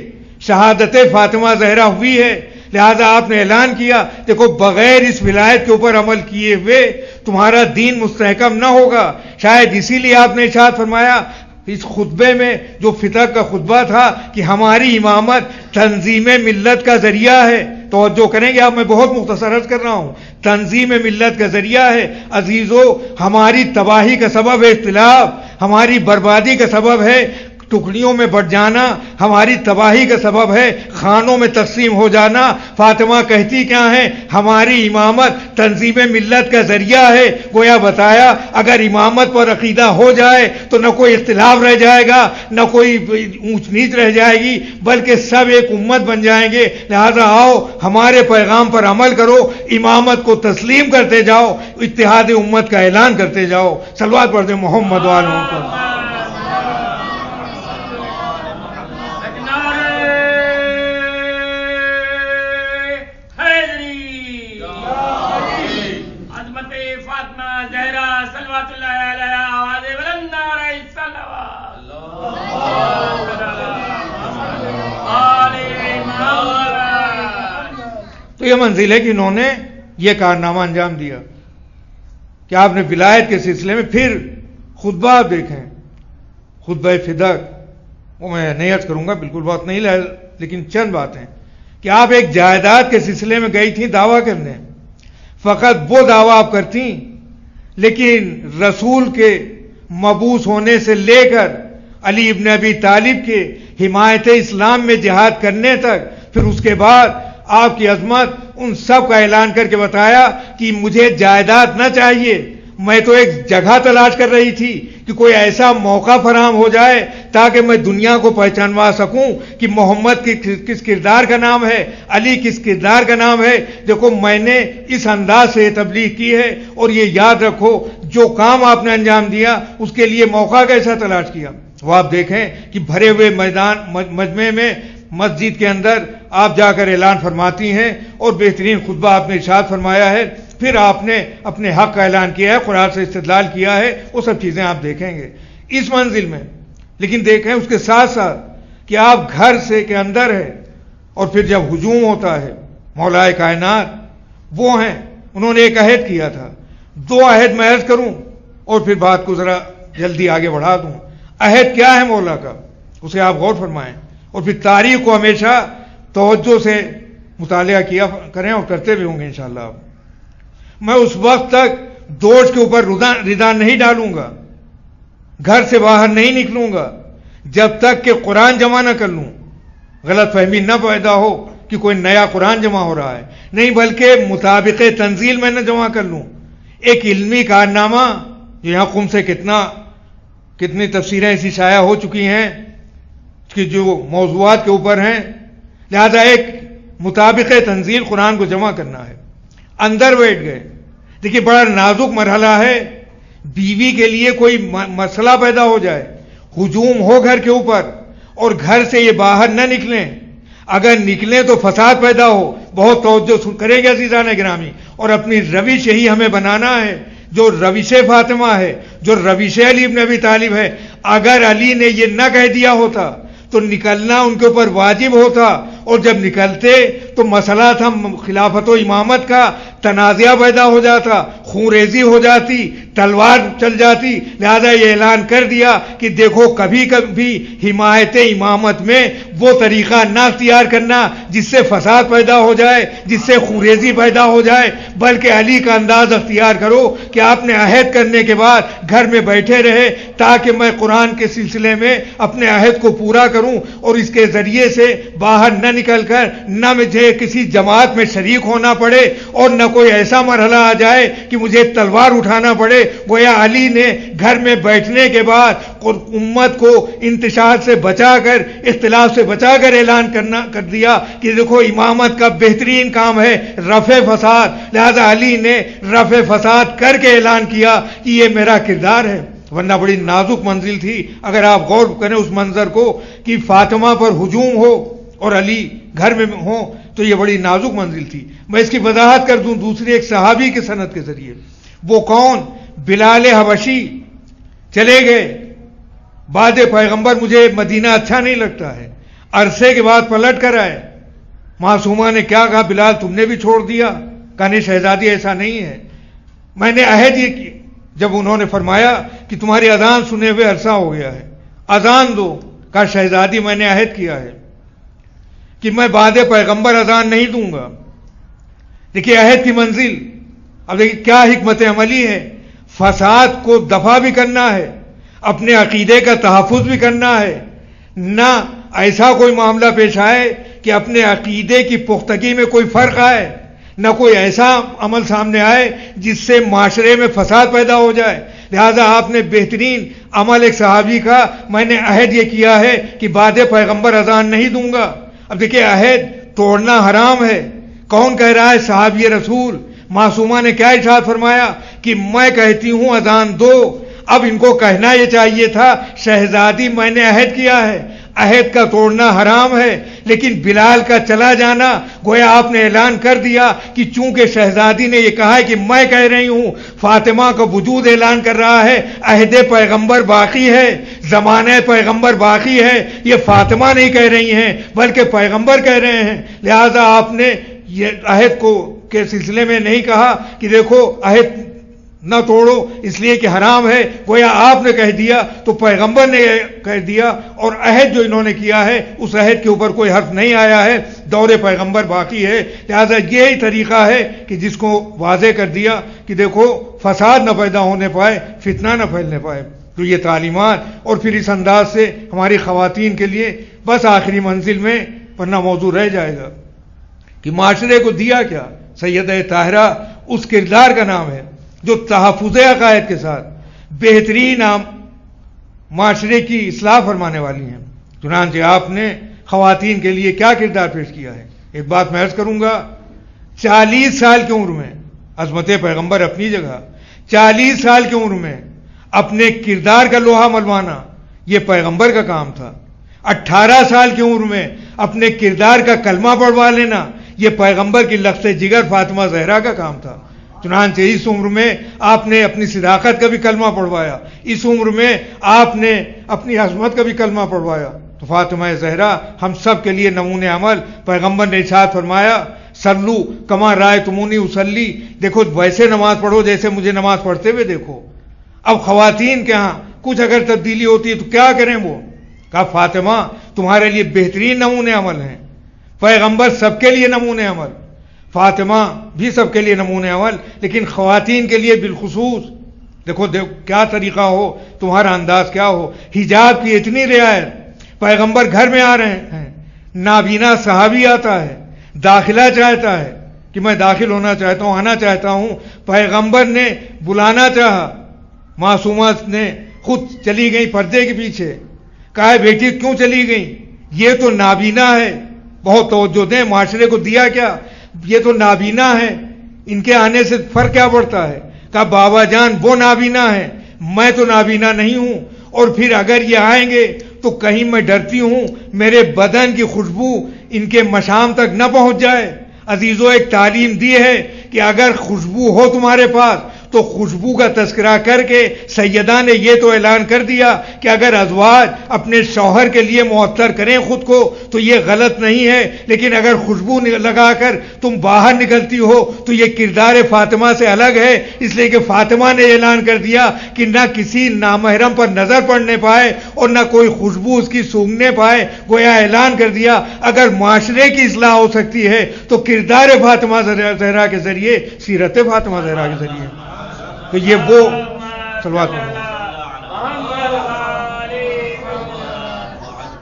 شہادت فاطمہ زہرا ہوئی ہے. لہذا آپ نے اعلان کیا، دیکھو بغیر اس ولایت کے اوپر عمل کیے ہوئے تمہارا دین مستحکم نہ ہوگا. شاید اسی لیے آپ نے ارشاد فرمایا اس خطبے میں، جو فتح کا خطبہ تھا، کہ ہماری امامت تنظیم ملت کا ذریعہ ہے. توجہ کریں گے آپ، میں بہت مختصر عرض کر رہا ہوں. تنظیم ملت کا ذریعہ ہے. عزیزو، ہماری تباہی کا سبب ہے اختلاف، ہماری بربادی کا سبب ہے ٹکڑیوں میں بٹ جانا، ہماری تباہی کا سبب ہے خانوں میں تقسیم ہو جانا. فاطمہ کہتی کیا ہے؟ ہماری امامت تنظیم ملت کا ذریعہ ہے. گویا بتایا اگر امامت پر عقیدہ ہو جائے تو نہ کوئی اختلاف رہ جائے گا، نہ کوئی اونچ نیچ رہ جائے گی، بلکہ سب ایک امت بن جائیں گے. لہذا آؤ ہمارے پیغام پر عمل کرو، امامت کو تسلیم کرتے جاؤ، اتحاد امت کا اعلان کرتے جاؤ. صلوات پڑھتے محمد والوں پر. تو یہ منزل ہے کہ انہوں نے یہ کارنامہ انجام دیا کہ آپ نے ولایت کے سلسلے میں پھر خطبہ آپ دیکھیں، خطبہ فدق، وہ میں نہیں عرض کروں گا، بالکل بات نہیں لائے، لیکن چند باتیں کہ آپ ایک جائیداد کے سلسلے میں گئی تھیں دعویٰ کرنے. فقط وہ دعویٰ آپ کرتی، لیکن رسول کے مبعوث ہونے سے لے کر علی ابن ابی طالب کے حمایت اسلام میں جہاد کرنے تک، پھر اس کے بعد آپ کی عظمت، ان سب کا اعلان کر کے بتایا کہ مجھے جائیداد نہ چاہیے، میں تو ایک جگہ تلاش کر رہی تھی کہ کوئی ایسا موقع فراہم ہو جائے تاکہ میں دنیا کو پہچانوا سکوں کہ محمد کس کردار کا نام ہے، علی کس کردار کا نام ہے. دیکھو میں نے اس انداز سے تبلیغ کی ہے، اور یہ یاد رکھو جو کام آپ نے انجام دیا اس کے لیے موقع کیسا تلاش کیا. وہ آپ دیکھیں کہ بھرے ہوئے میدان مجمع میں، مسجد کے اندر آپ جا کر اعلان فرماتی ہیں، اور بہترین خطبہ آپ نے ارشاد فرمایا ہے. پھر آپ نے اپنے حق کا اعلان کیا ہے، قرآن سے استدلال کیا ہے، وہ سب چیزیں آپ دیکھیں گے اس منزل میں. لیکن دیکھیں اس کے ساتھ ساتھ کہ آپ گھر سے کے اندر ہے، اور پھر جب ہجوم ہوتا ہے، مولا کائنات وہ ہیں، انہوں نے ایک عہد کیا تھا. 2 عہد میں عرض کروں اور پھر بات کو ذرا جلدی آگے بڑھا دوں. عہد کیا ہے مولا کا، اسے آپ غور فرمائیں، اور پھر تاریخ کو ہمیشہ توجہ سے مطالعہ کیا کریں، اور کرتے بھی ہوں گے انشاءاللہ. آپ میں اس وقت تک دوش کے اوپر ردا نہیں ڈالوں گا، گھر سے باہر نہیں نکلوں گا جب تک کہ قرآن جمع نہ کر لوں. غلط فہمی نہ پیدا ہو کہ کوئی نیا قرآن جمع ہو رہا ہے، نہیں، بلکہ مطابق تنزیل میں نہ جمع کر لوں. ایک علمی کارنامہ جو یہاں قم سے کتنی تفسیریں ایسی شائع ہو چکی ہیں کہ جو موضوعات کے اوپر ہیں. لہذا ایک مطابق تنزیل قرآن کو جمع کرنا ہے. اندر بیٹھ گئے. دیکھیے بڑا نازک مرحلہ ہے. بیوی کے لیے کوئی مسئلہ پیدا ہو جائے، ہجوم ہو گھر کے اوپر، اور گھر سے یہ باہر نہ نکلیں. اگر نکلیں تو فساد پیدا ہو. بہت توجہ کریں گے عزیزان گرامی، اور اپنی روش یہی ہمیں بنانا ہے جو روش فاطمہ ہے، جو روش علی ابن ابی طالب ہے. اگر علی نے یہ نہ کہہ دیا ہوتا تو نکلنا ان کے اوپر واجب ہوتا، اور جب نکلتے تو مسئلہ تھا خلافت و امامت کا، تنازعہ پیدا ہو جاتا، خون ریزی ہو جاتی، تلوار چل جاتی. لہذا یہ اعلان کر دیا کہ دیکھو کبھی کبھی حمایت امامت میں وہ طریقہ نہ اختیار کرنا جس سے فساد پیدا ہو جائے، جس سے خون ریزی پیدا ہو جائے، بلکہ علی کا انداز اختیار کرو کہ آپ نے عہد کرنے کے بعد گھر میں بیٹھے رہے تاکہ میں قرآن کے سلسلے میں اپنے عہد کو پورا کروں، اور اس کے ذریعے سے باہر نہ نکل کر نہ مجھے کسی جماعت میں شریک ہونا پڑے، اور نہ کوئی ایسا مرحلہ آ جائے کہ مجھے تلوار اٹھانا پڑے. گویا علی نے گھر میں بیٹھنے کے بعد امت کو انتشار سے بچا کر، اختلاف سے بچا کر اعلان کر دیا کہ دیکھو امامت کا بہترین کام ہے رفع فساد. لہذا علی نے رفع فساد کر کے اعلان کیا کہ یہ میرا کردار ہے. ورنہ بڑی نازک منزل تھی. اگر آپ غور کریں اس منظر کو کہ فاطمہ پر ہجوم ہو اور علی گھر میں ہوں تو یہ بڑی نازک منزل تھی. میں اس کی وضاحت کر دوں دوسری ایک صحابی کے سند کے ذریعے. وہ کون؟ بلال حبشی. چلے گئے بعد پیغمبر مجھے مدینہ اچھا نہیں لگتا ہے. عرصے کے بعد پلٹ کر آئے. معصومہ نے کیا کہا؟ بلال تم نے بھی چھوڑ دیا؟ کہا نہیں شہزادی ایسا نہیں ہے، میں نے عہد یہ کی. جب انہوں نے فرمایا کہ تمہاری اذان سنے ہوئے عرصہ ہو گیا ہے، اذان دو. کہا شہزادی میں نے عہد کیا ہے کہ میں بعد پیغمبر اذان نہیں دوں گا. دیکھیے عہد کی منزل. اب دیکھیے کیا حکمت عملی ہے. فساد کو دفع بھی کرنا ہے، اپنے عقیدے کا تحفظ بھی کرنا ہے. نہ ایسا کوئی معاملہ پیش آئے کہ اپنے عقیدے کی پختگی میں کوئی فرق آئے، نہ کوئی ایسا عمل سامنے آئے جس سے معاشرے میں فساد پیدا ہو جائے. لہذا آپ نے بہترین عمل ایک صحابی کا، میں نے عہد یہ کیا ہے کہ بعد پیغمبر اذان نہیں دوں گا. اب دیکھیں عہد توڑنا حرام ہے. کون کہہ رہا ہے؟ صحابی رسول. معصومہ نے کیا ارشاد فرمایا کہ میں کہتی ہوں اذان دو. اب ان کو کہنا یہ چاہیے تھا شہزادی میں نے عہد کیا ہے. عہد کا توڑنا حرام ہے، لیکن بلال کا چلا جانا گویا آپ نے اعلان کر دیا کہ چونکہ شہزادی نے یہ کہا ہے کہ میں کہہ رہی ہوں، فاطمہ کا وجود اعلان کر رہا ہے. عہد پیغمبر باقی ہے، زمانہ پیغمبر باقی ہے. یہ فاطمہ نہیں کہہ رہی ہیں بلکہ پیغمبر کہہ رہے ہیں. لہذا آپ نے یہ عہد کو کے سلسلے میں نہیں کہا کہ دیکھو عہد نہ توڑو اس لیے کہ حرام ہے. گویا آپ نے کہہ دیا تو پیغمبر نے کہہ دیا، اور عہد جو انہوں نے کیا ہے اس عہد کے اوپر کوئی حرف نہیں آیا ہے. دور پیغمبر باقی ہے. لہذا یہی طریقہ ہے کہ جس کو واضح کر دیا کہ دیکھو فساد نہ پیدا ہونے پائے، فتنہ نہ پھیلنے پائے. تو یہ تعلیمات، اور پھر اس انداز سے ہماری خواتین کے لیے بس آخری منزل میں ورنہ موضوع رہ جائے گا کہ معاشرے کو دیا کیا. سیدہ طاہرہ اس کردار کا نام ہے جو تحفظ عقائد کے ساتھ بہترین معاشرے کی اصلاح فرمانے والی ہیں. چنانچہ آپ نے خواتین کے لیے کیا کردار پیش کیا ہے. ایک بات میں عرض کروں گا، 40 سال کی عمر میں عظمت پیغمبر اپنی جگہ، 40 سال کی عمر میں اپنے کردار کا لوہا منوانا یہ پیغمبر کا کام تھا. 18 سال کی عمر میں اپنے کردار کا کلمہ پڑھوا لینا یہ پیغمبر کی لخت جگر فاطمہ زہرا کا کام تھا. چنانچہ اس عمر میں آپ نے اپنی صداقت کا بھی کلمہ پڑھوایا، اس عمر میں آپ نے اپنی عظمت کا بھی کلمہ پڑھوایا. تو فاطمہ زہرا ہم سب کے لیے نمونہ عمل. پیغمبر نے ارشاد فرمایا صلو کما رأیتمونی اصلی، دیکھو ویسے نماز پڑھو جیسے مجھے نماز پڑھتے ہوئے دیکھو. اب خواتین کے ہاں کچھ اگر تبدیلی ہوتی ہے تو کیا کریں؟ وہ کہا فاطمہ تمہارے لیے بہترین نمونہ عمل ہیں. پیغمبر سب کے لیے نمونہ عمل، فاطمہ بھی سب کے لیے نمونہ عمل، لیکن خواتین کے لیے بالخصوص دیکھو کیا طریقہ ہو، تمہارا انداز کیا ہو. حجاب کی اتنی رعایت. پیغمبر گھر میں آ رہے ہیں، نابینا صحابی آتا ہے، داخلہ چاہتا ہے کہ میں داخل ہونا چاہتا ہوں، آنا چاہتا ہوں. پیغمبر نے بلانا چاہا، معصومہ نے خود چلی گئی پردے کے پیچھے. کہا بیٹی کیوں چلی گئی؟ یہ تو نابینا ہے. بہت توجہ دیں، معاشرے کو دیا کیا؟ یہ تو نابینا ہے، ان کے آنے سے فرق کیا پڑتا ہے؟ کہا بابا جان وہ نابینا ہے، میں تو نابینا نہیں ہوں، اور پھر اگر یہ آئیں گے تو کہیں میں ڈرتی ہوں میرے بدن کی خوشبو ان کے مشام تک نہ پہنچ جائے. عزیزوں ایک تعلیم دی ہے کہ اگر خوشبو ہو تمہارے پاس تو خوشبو کا تذکرہ کر کے سیدہ نے یہ تو اعلان کر دیا کہ اگر ازواج اپنے شوہر کے لیے معطر کریں خود کو تو یہ غلط نہیں ہے، لیکن اگر خوشبو لگا کر تم باہر نکلتی ہو تو یہ کردار فاطمہ سے الگ ہے. اس لیے کہ فاطمہ نے اعلان کر دیا کہ نہ کسی نامحرم پر نظر پڑنے پائے اور نہ کوئی خوشبو اس کی سونگنے پائے. گویا اعلان کر دیا اگر معاشرے کی اصلاح ہو سکتی ہے تو کردار فاطمہ زہرا کے ذریعے، سیرت فاطمہ زہرا کے ذریعے. تو یہ وہ صلوات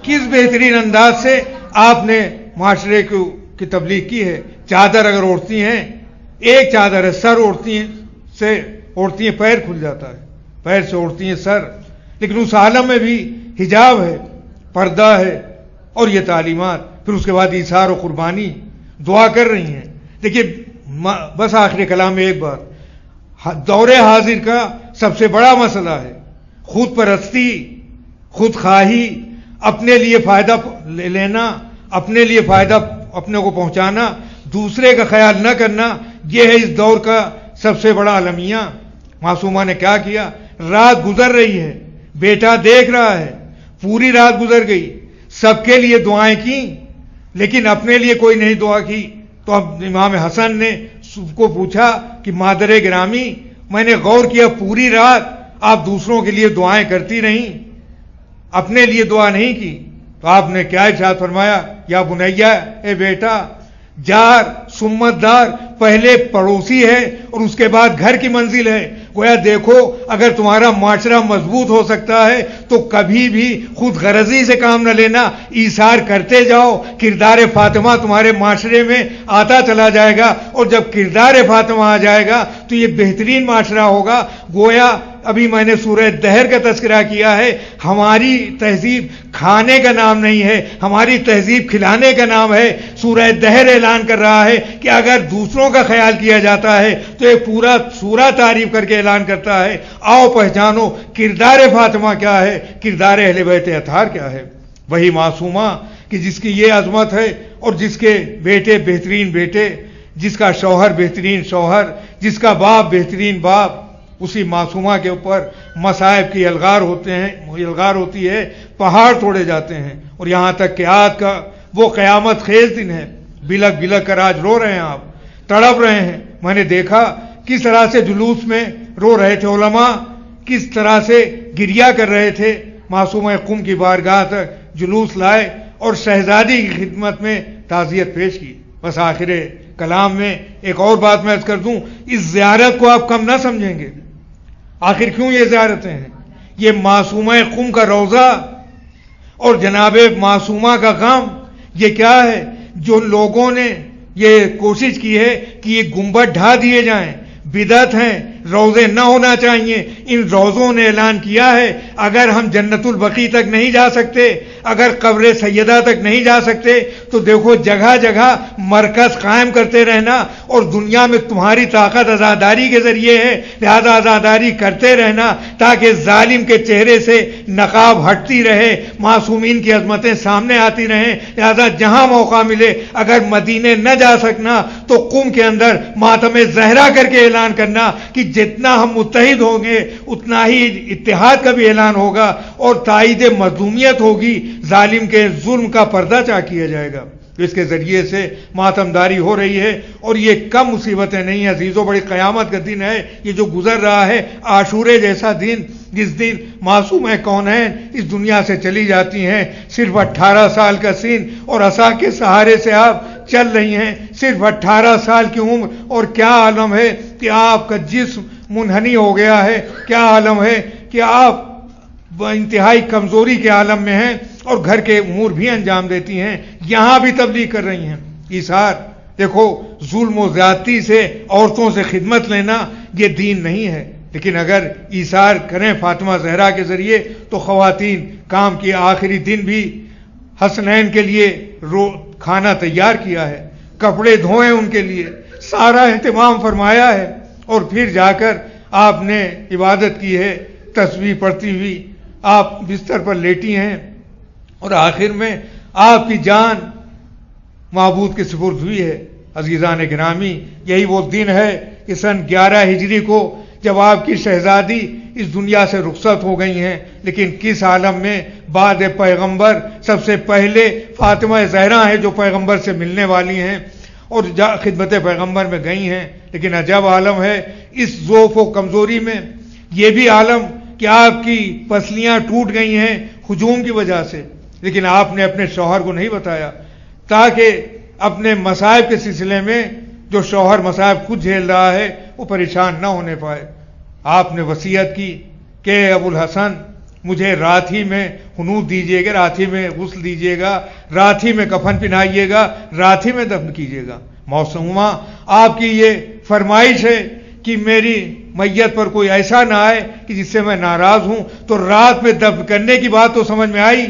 کس بہترین انداز سے آپ نے معاشرے کی تبلیغ کی ہے. چادر اگر اوڑھتی ہیں، ایک چادر ہے، سر اوڑھتی ہیں پیر کھل جاتا ہے، پیر سے اوڑھتی ہیں سر، لیکن اس عالم میں بھی حجاب ہے، پردہ ہے، اور یہ تعلیمات. پھر اس کے بعد ایثار و قربانی، دعا کر رہی ہیں. دیکھیے بس آخری کلام میں ایک بات، دور حاضر کا سب سے بڑا مسئلہ ہے خود پرستی، خود خواہی، اپنے لیے فائدہ لینا، اپنے لیے فائدہ اپنے کو پہنچانا، دوسرے کا خیال نہ کرنا، یہ ہے اس دور کا سب سے بڑا المیہ۔ معصومہ نے کیا کیا؟ رات گزر رہی ہے، بیٹا دیکھ رہا ہے، پوری رات گزر گئی، سب کے لیے دعائیں کی لیکن اپنے لیے کوئی نہیں دعا کی۔ تو اب امام حسن نے سب کو پوچھا کہ مادر گرامی، میں نے غور کیا پوری رات آپ دوسروں کے لیے دعائیں کرتی رہیں، اپنے لیے دعا نہیں کی۔ تو آپ نے کیا ارشاد فرمایا؟ یا بنیا، اے بیٹا، جار سمت دار پہلے پڑوسی ہے اور اس کے بعد گھر کی منزل ہے۔ گویا دیکھو، اگر تمہارا معاشرہ مضبوط ہو سکتا ہے تو کبھی بھی خود غرضی سے کام نہ لینا، ایثار کرتے جاؤ، کردار فاطمہ تمہارے معاشرے میں آتا چلا جائے گا، اور جب کردار فاطمہ آ جائے گا تو یہ بہترین معاشرہ ہوگا۔ گویا ابھی میں نے سورہ دہر کا تذکرہ کیا ہے، ہماری تہذیب کھانے کا نام نہیں ہے، ہماری تہذیب کھلانے کا نام ہے۔ سورہ دہر اعلان کر رہا ہے کہ اگر دوسروں کا خیال کیا جاتا ہے تو یہ پورا سورہ تعریف کر کے اعلان کرتا ہے، آؤ پہچانو کردار فاطمہ کیا ہے، کردار اہل بیت اطہار کیا ہے۔ وہی معصومہ کہ جس کی یہ عظمت ہے اور جس کے بیٹے بہترین بیٹے، جس کا شوہر بہترین شوہر، جس کا باپ بہترین باپ، اسی معصومہ کے اوپر مصائب کی الغار ہوتی ہے، پہاڑ توڑے جاتے ہیں، اور یہاں تک کہ آج کا وہ قیامت خیز دن ہے۔ بلک بلک کر آج رو رہے ہیں، آپ تڑپ رہے ہیں۔ میں نے دیکھا کس طرح سے جلوس میں رو رہے تھے علماء، کس طرح سے گریہ کر رہے تھے۔ معصومہ قم کی بارگاہ تک جلوس لائے اور شہزادی کی خدمت میں تعزیت پیش کی۔ بس آخر کلام میں ایک اور بات میں عرض کر دوں، اس زیارت کو آپ کم نہ سمجھیں گے۔ آخر کیوں یہ زیارتیں ہیں؟ یہ معصومہ قم کا روضہ اور جناب معصومہ کا غم، یہ کیا ہے؟ جو لوگوں نے یہ کوشش کی ہے کہ یہ گنبد ڈھا دیے جائیں، بدعت ہیں، روزے نہ ہونا چاہیے۔ ان روزوں نے اعلان کیا ہے اگر ہم جنت البقیع تک نہیں جا سکتے، اگر قبر سیدہ تک نہیں جا سکتے تو دیکھو جگہ جگہ مرکز قائم کرتے رہنا، اور دنیا میں تمہاری طاقت عزاداری کے ذریعے ہے، لہذا عزاداری کرتے رہنا تاکہ ظالم کے چہرے سے نقاب ہٹتی رہے، معصومین کی عظمتیں سامنے آتی رہیں۔ لہذا جہاں موقع ملے، اگر مدینے نہ جا سکنا تو قم کے اندر ماتم زہرا کر کے اعلان کرنا کہ جتنا ہم متحد ہوں گے اتنا ہی اتحاد کا بھی اعلان ہوگا اور تائید مظلومیت ہوگی، ظالم کے ظلم کا پردہ چاک کیا جائے گا۔ اس کے ذریعے سے ماتمداری ہو رہی ہے، اور یہ کم مصیبتیں نہیں ہیں عزیزوں، بڑی قیامت کا دن ہے یہ جو گزر رہا ہے، عاشورے جیسا دن، جس دن معصوم کونین اس دنیا سے چلی جاتی ہیں۔ صرف 18 سال کا سن اور عصا کے سہارے سے آپ چل رہی ہیں، صرف 18 سال کی عمر، اور کیا عالم ہے کہ آپ کا جسم منحنی ہو گیا ہے، کیا عالم ہے کہ آپ انتہائی کمزوری کے عالم میں ہیں اور گھر کے امور بھی انجام دیتی ہیں، یہاں بھی تبلیغ کر رہی ہیں۔ ایثار، دیکھو ظلم و زیادتی سے عورتوں سے خدمت لینا یہ دین نہیں ہے، لیکن اگر ایثار کریں فاطمہ زہرا کے ذریعے تو خواتین کام کی آخری دن بھی حسنین کے لیے کھانا تیار کیا ہے، کپڑے دھوئے ان کے لیے، سارا اہتمام فرمایا ہے، اور پھر جا کر آپ نے عبادت کی ہے، تسبیح پڑھتی ہوئی آپ بستر پر لیٹی ہیں، اور آخر میں آپ کی جان معبود کے سپرد ہوئی ہے۔ عزیزان گرامی، یہی وہ دن ہے کہ سن 11 ہجری کو جب آپ کی شہزادی اس دنیا سے رخصت ہو گئی ہیں، لیکن کس عالم میں بعد پیغمبر سب سے پہلے فاطمہ زہرا ہیں جو پیغمبر سے ملنے والی ہیں اور خدمت پیغمبر میں گئی ہیں، لیکن عجب عالم ہے اس ضعف و کمزوری میں، یہ بھی عالم کہ آپ کی پسلیاں ٹوٹ گئی ہیں ہجوم کی وجہ سے، لیکن آپ نے اپنے شوہر کو نہیں بتایا تاکہ اپنے مصائب کے سلسلے میں جو شوہر مصائب خود جھیل رہا ہے وہ پریشان نہ ہونے پائے۔ آپ نے وصیت کی کہ ابو الحسن مجھے رات ہی میں حنوط دیجیے گا، رات ہی میں غسل دیجیے گا، رات ہی میں کفن پہنائیے گا، رات ہی میں دفن کیجیے گا۔ معصومہ، آپ کی یہ فرمائش ہے کہ میری میت پر کوئی ایسا نہ آئے کہ جس سے میں ناراض ہوں، تو رات میں دفن کرنے کی بات تو سمجھ میں آئی،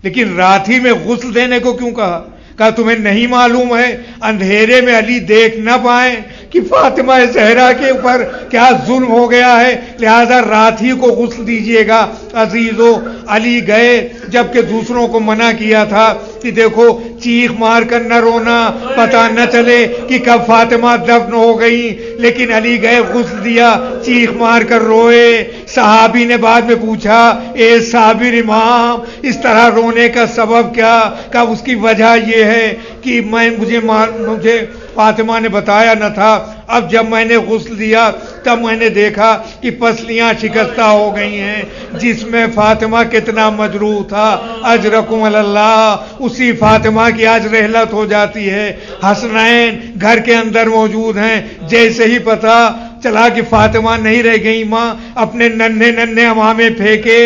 لیکن رات ہی میں غسل دینے کو کیوں کہا؟ کہا تمہیں نہیں معلوم ہے اندھیرے میں علی دیکھ نہ پائیں کہ فاطمہ زہرا کے اوپر کیا ظلم ہو گیا ہے، لہذا رات ہی کو غسل دیجیے گا۔ عزیزو، علی گئے جبکہ دوسروں کو منع کیا تھا کہ دیکھو چیخ مار کر نہ رونا، پتہ نہ چلے کہ کب فاطمہ دفن ہو گئی، لیکن علی گئے غسل دیا، چیخ مار کر روئے۔ صحابی نے بعد میں پوچھا، اے صابر امام، اس طرح رونے کا سبب کیا؟ کہ اس کی وجہ یہ ہے کہ مجھے فاطمہ نے بتایا نہ تھا، اب جب میں نے غسل دیا تب میں نے دیکھا کہ پسلیاں شکستہ ہو گئی ہیں، جس میں فاطمہ کتنا مجروح تھا۔ اجرکم اللہ، اسی فاطمہ کی آج رحلت ہو جاتی ہے۔ حسنین گھر کے اندر موجود ہیں، جیسے ہی پتہ چلا کہ فاطمہ نہیں رہ گئی، ماں اپنے ننھے امامے پھینکے،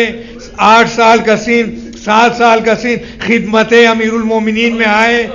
8 سال کا سن، 7 سال کا سن، خدمت امیر المومنین میں آئے،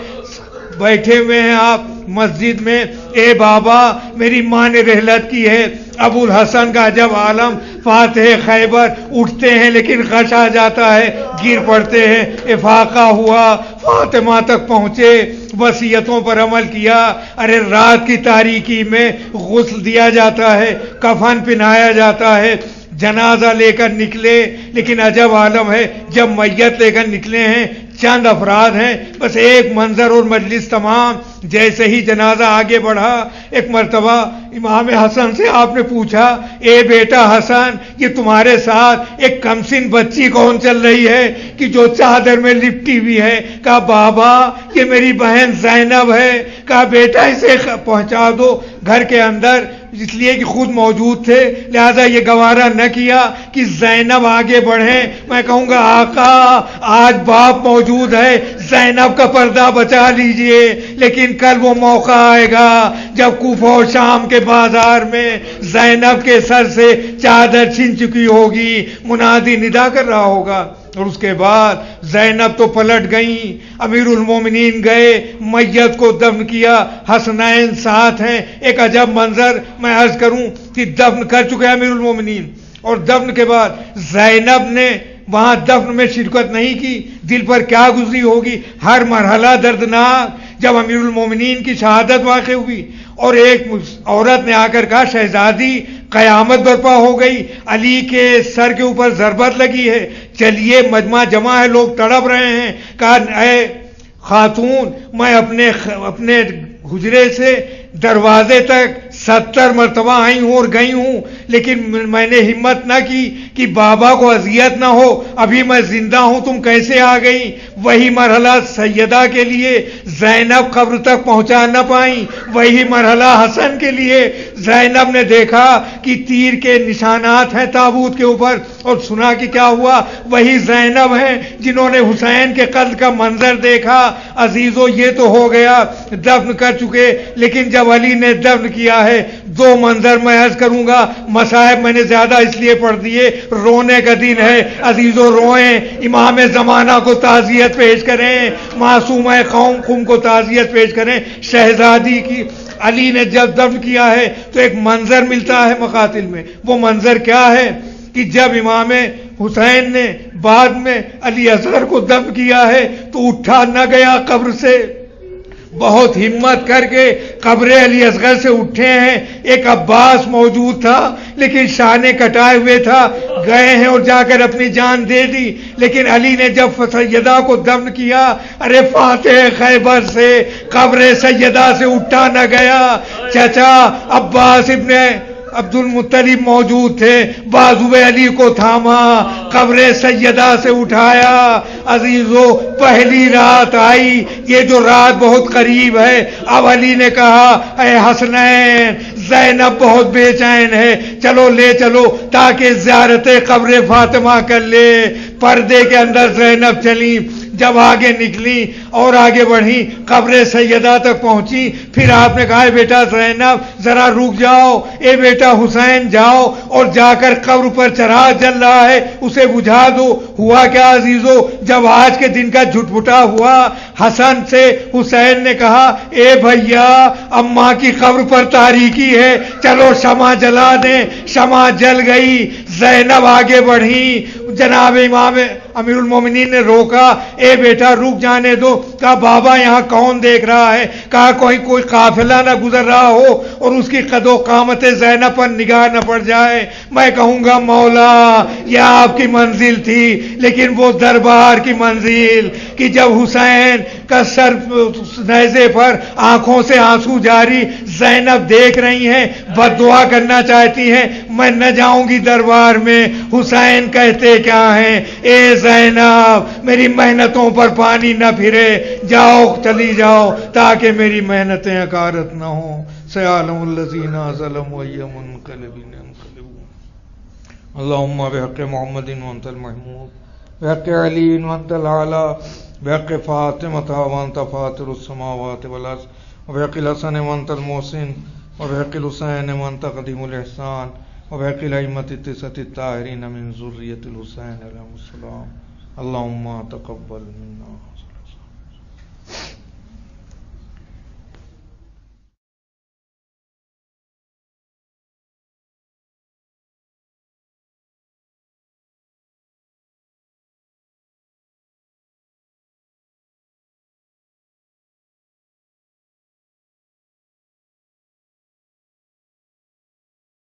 بیٹھے ہوئے ہیں آپ مسجد میں، اے بابا میری ماں نے رحلت کی ہے۔ ابو الحسن کا عجب عالم، فاتح خیبر، اٹھتے ہیں لیکن غش آ جاتا ہے، گر پڑتے ہیں، افاقہ ہوا، فاطمہ تک پہنچے، وصیتوں پر عمل کیا۔ ارے رات کی تاریکی میں غسل دیا جاتا ہے، کفن پہنایا جاتا ہے، جنازہ لے کر نکلے، لیکن عجب عالم ہے جب میت لے کر نکلے ہیں چند افراد ہیں، بس ایک منظر اور مجلس تمام۔ جیسے ہی جنازہ آگے بڑھا، ایک مرتبہ امام حسن سے آپ نے پوچھا، اے بیٹا حسن، یہ تمہارے ساتھ ایک کمسن بچی کون چل رہی ہے کہ جو چادر میں لپٹی ہوئی ہے؟ کہا بابا یہ میری بہن زینب ہے۔ کہا بیٹا اسے پہنچا دو گھر کے اندر، اس لیے کہ خود موجود تھے لہذا یہ گوارا نہ کیا کہ زینب آگے بڑھیں۔ میں کہوں گا آقا آج باپ موجود ہے، زینب کا پردہ بچا لیجئے، لیکن کل وہ موقع آئے گا جب کوفہ و شام کے بازار میں زینب کے سر سے چادر چھن چکی ہوگی، منادی ندا کر رہا ہوگا۔ اور اس کے بعد زینب تو پلٹ گئیں، امیر المومنین گئے، میت کو دفن کیا، حسنین ساتھ ہیں۔ ایک عجب منظر میں عرض کروں کہ دفن کر چکے امیر المومنین، اور دفن کے بعد زینب نے وہاں دفن میں شرکت نہیں کی، دل پر کیا گزری ہوگی، ہر مرحلہ دردناک۔ جب امیر المومنین کی شہادت واقع ہوئی اور ایک عورت نے آ کر کہا شہزادی قیامت برپا ہو گئی، علی کے سر کے اوپر ضربت لگی ہے، چلیے مجمع جمع ہے، لوگ تڑپ رہے ہیں۔ کہا اے خاتون میں اپنے حجرے سے دروازے تک 70 مرتبہ آئی ہوں اور گئی ہوں، لیکن میں نے ہمت نہ کی کہ بابا کو اذیت نہ ہو، ابھی میں زندہ ہوں، تم کیسے آ گئی؟ وہی مرحلہ سیدہ کے لیے زینب قبر تک پہنچا نہ پائیں، وہی مرحلہ حسن کے لیے۔ زینب نے دیکھا کہ تیر کے نشانات ہیں تابوت کے اوپر، اور سنا کہ کیا ہوا، وہی زینب ہیں جنہوں نے حسین کے قتل کا منظر دیکھا۔ عزیزو یہ تو ہو گیا، دفن کر چکے، لیکن جب علی نے دفن کیا ہے 2 منظر میں عرض کروں گا، مصائب میں نے زیادہ اس لیے پڑھ دیے، رونے کا دن ہے۔ عزیزو روئیں، امام زمانہ کو تعزیت پیش کریں، معصومہ قوم کو تعزیت پیش کریں۔ شہزادی کی علی نے جب دفن کیا ہے تو ایک منظر ملتا ہے مقاتل میں، وہ منظر کیا ہے کہ جب امام حسین نے بعد میں علی اصغر کو دفن کیا ہے تو اٹھا نہ گیا قبر سے، بہت ہمت کر کے قبر علی اصغر سے اٹھے ہیں۔ ایک عباس موجود تھا لیکن شانے کٹائے ہوئے تھا، گئے ہیں اور جا کر اپنی جان دے دی، لیکن علی نے جب سیدہ کو دفن کیا، ارے فاتح خیبر سے قبر سیدہ سے اٹھا نہ گیا، چچا عباس ابن عبد المطلب موجود تھے، بازو علی کو تھاما، قبر سیدہ سے اٹھایا۔ عزیزو پہلی رات آئی، یہ جو رات بہت قریب ہے، اب علی نے کہا اے حسنین زینب بہت بے چین ہے، چلو لے چلو تاکہ زیارت قبر فاطمہ کر لے۔ پردے کے اندر زینب چلی، جب آگے نکلی اور آگے بڑھی قبر سیدہ تک پہنچی، پھر آپ نے کہا بیٹا زینب ذرا رک جاؤ، اے بیٹا حسین جاؤ اور جا کر قبر پر چراغ جل رہا ہے اسے بجھا دو۔ ہوا کیا عزیزو، جب آج کے دن کا جھٹپٹا ہوا، حسن سے حسین نے کہا اے بھیا اماں کی قبر پر تاریکی ہے، چلو شمع جلا دیں۔ شمع جل گئی، زینب آگے بڑھی, جناب امام امیر المومنین نے روکا, اے بیٹا رک جانے دو. کہا بابا یہاں کون دیکھ رہا ہے؟ کہا کوئی قافلہ نہ گزر رہا ہو اور اس کی قد و قامت زینب پر نگاہ نہ پڑ جائے. میں کہوں گا مولا یہ آپ کی منزل تھی, لیکن وہ دربار کی منزل کہ جب حسین کا سر نیزے پر آنکھوں سے آنسو جاری زینب دیکھ رہی ہیں, بد دعا کرنا چاہتی ہیں, میں نہ جاؤں گی دربار میں. حسین کہتے کیا ہیں؟ اے زینب میری محنتوں پر پانی نہ پھرے, جاؤ چلی جاؤ تاکہ میری محنتیں اکارت نہ ہوں. سیعلم الذین ظلموا ای منقلب ينقلبون. اللهم بحق محمد وانت المحمود, بحق علی وانت الاعلی, بحق فاطمة وانت فاطر السماوات والارض, وبحق الحسن وانت المحسن, وبحق الحسین وانت قدیم الاحسان, وبحق الائمة التسعة الطاہرین من ذریة الحسین علیہ السلام. اللهم تقبل منا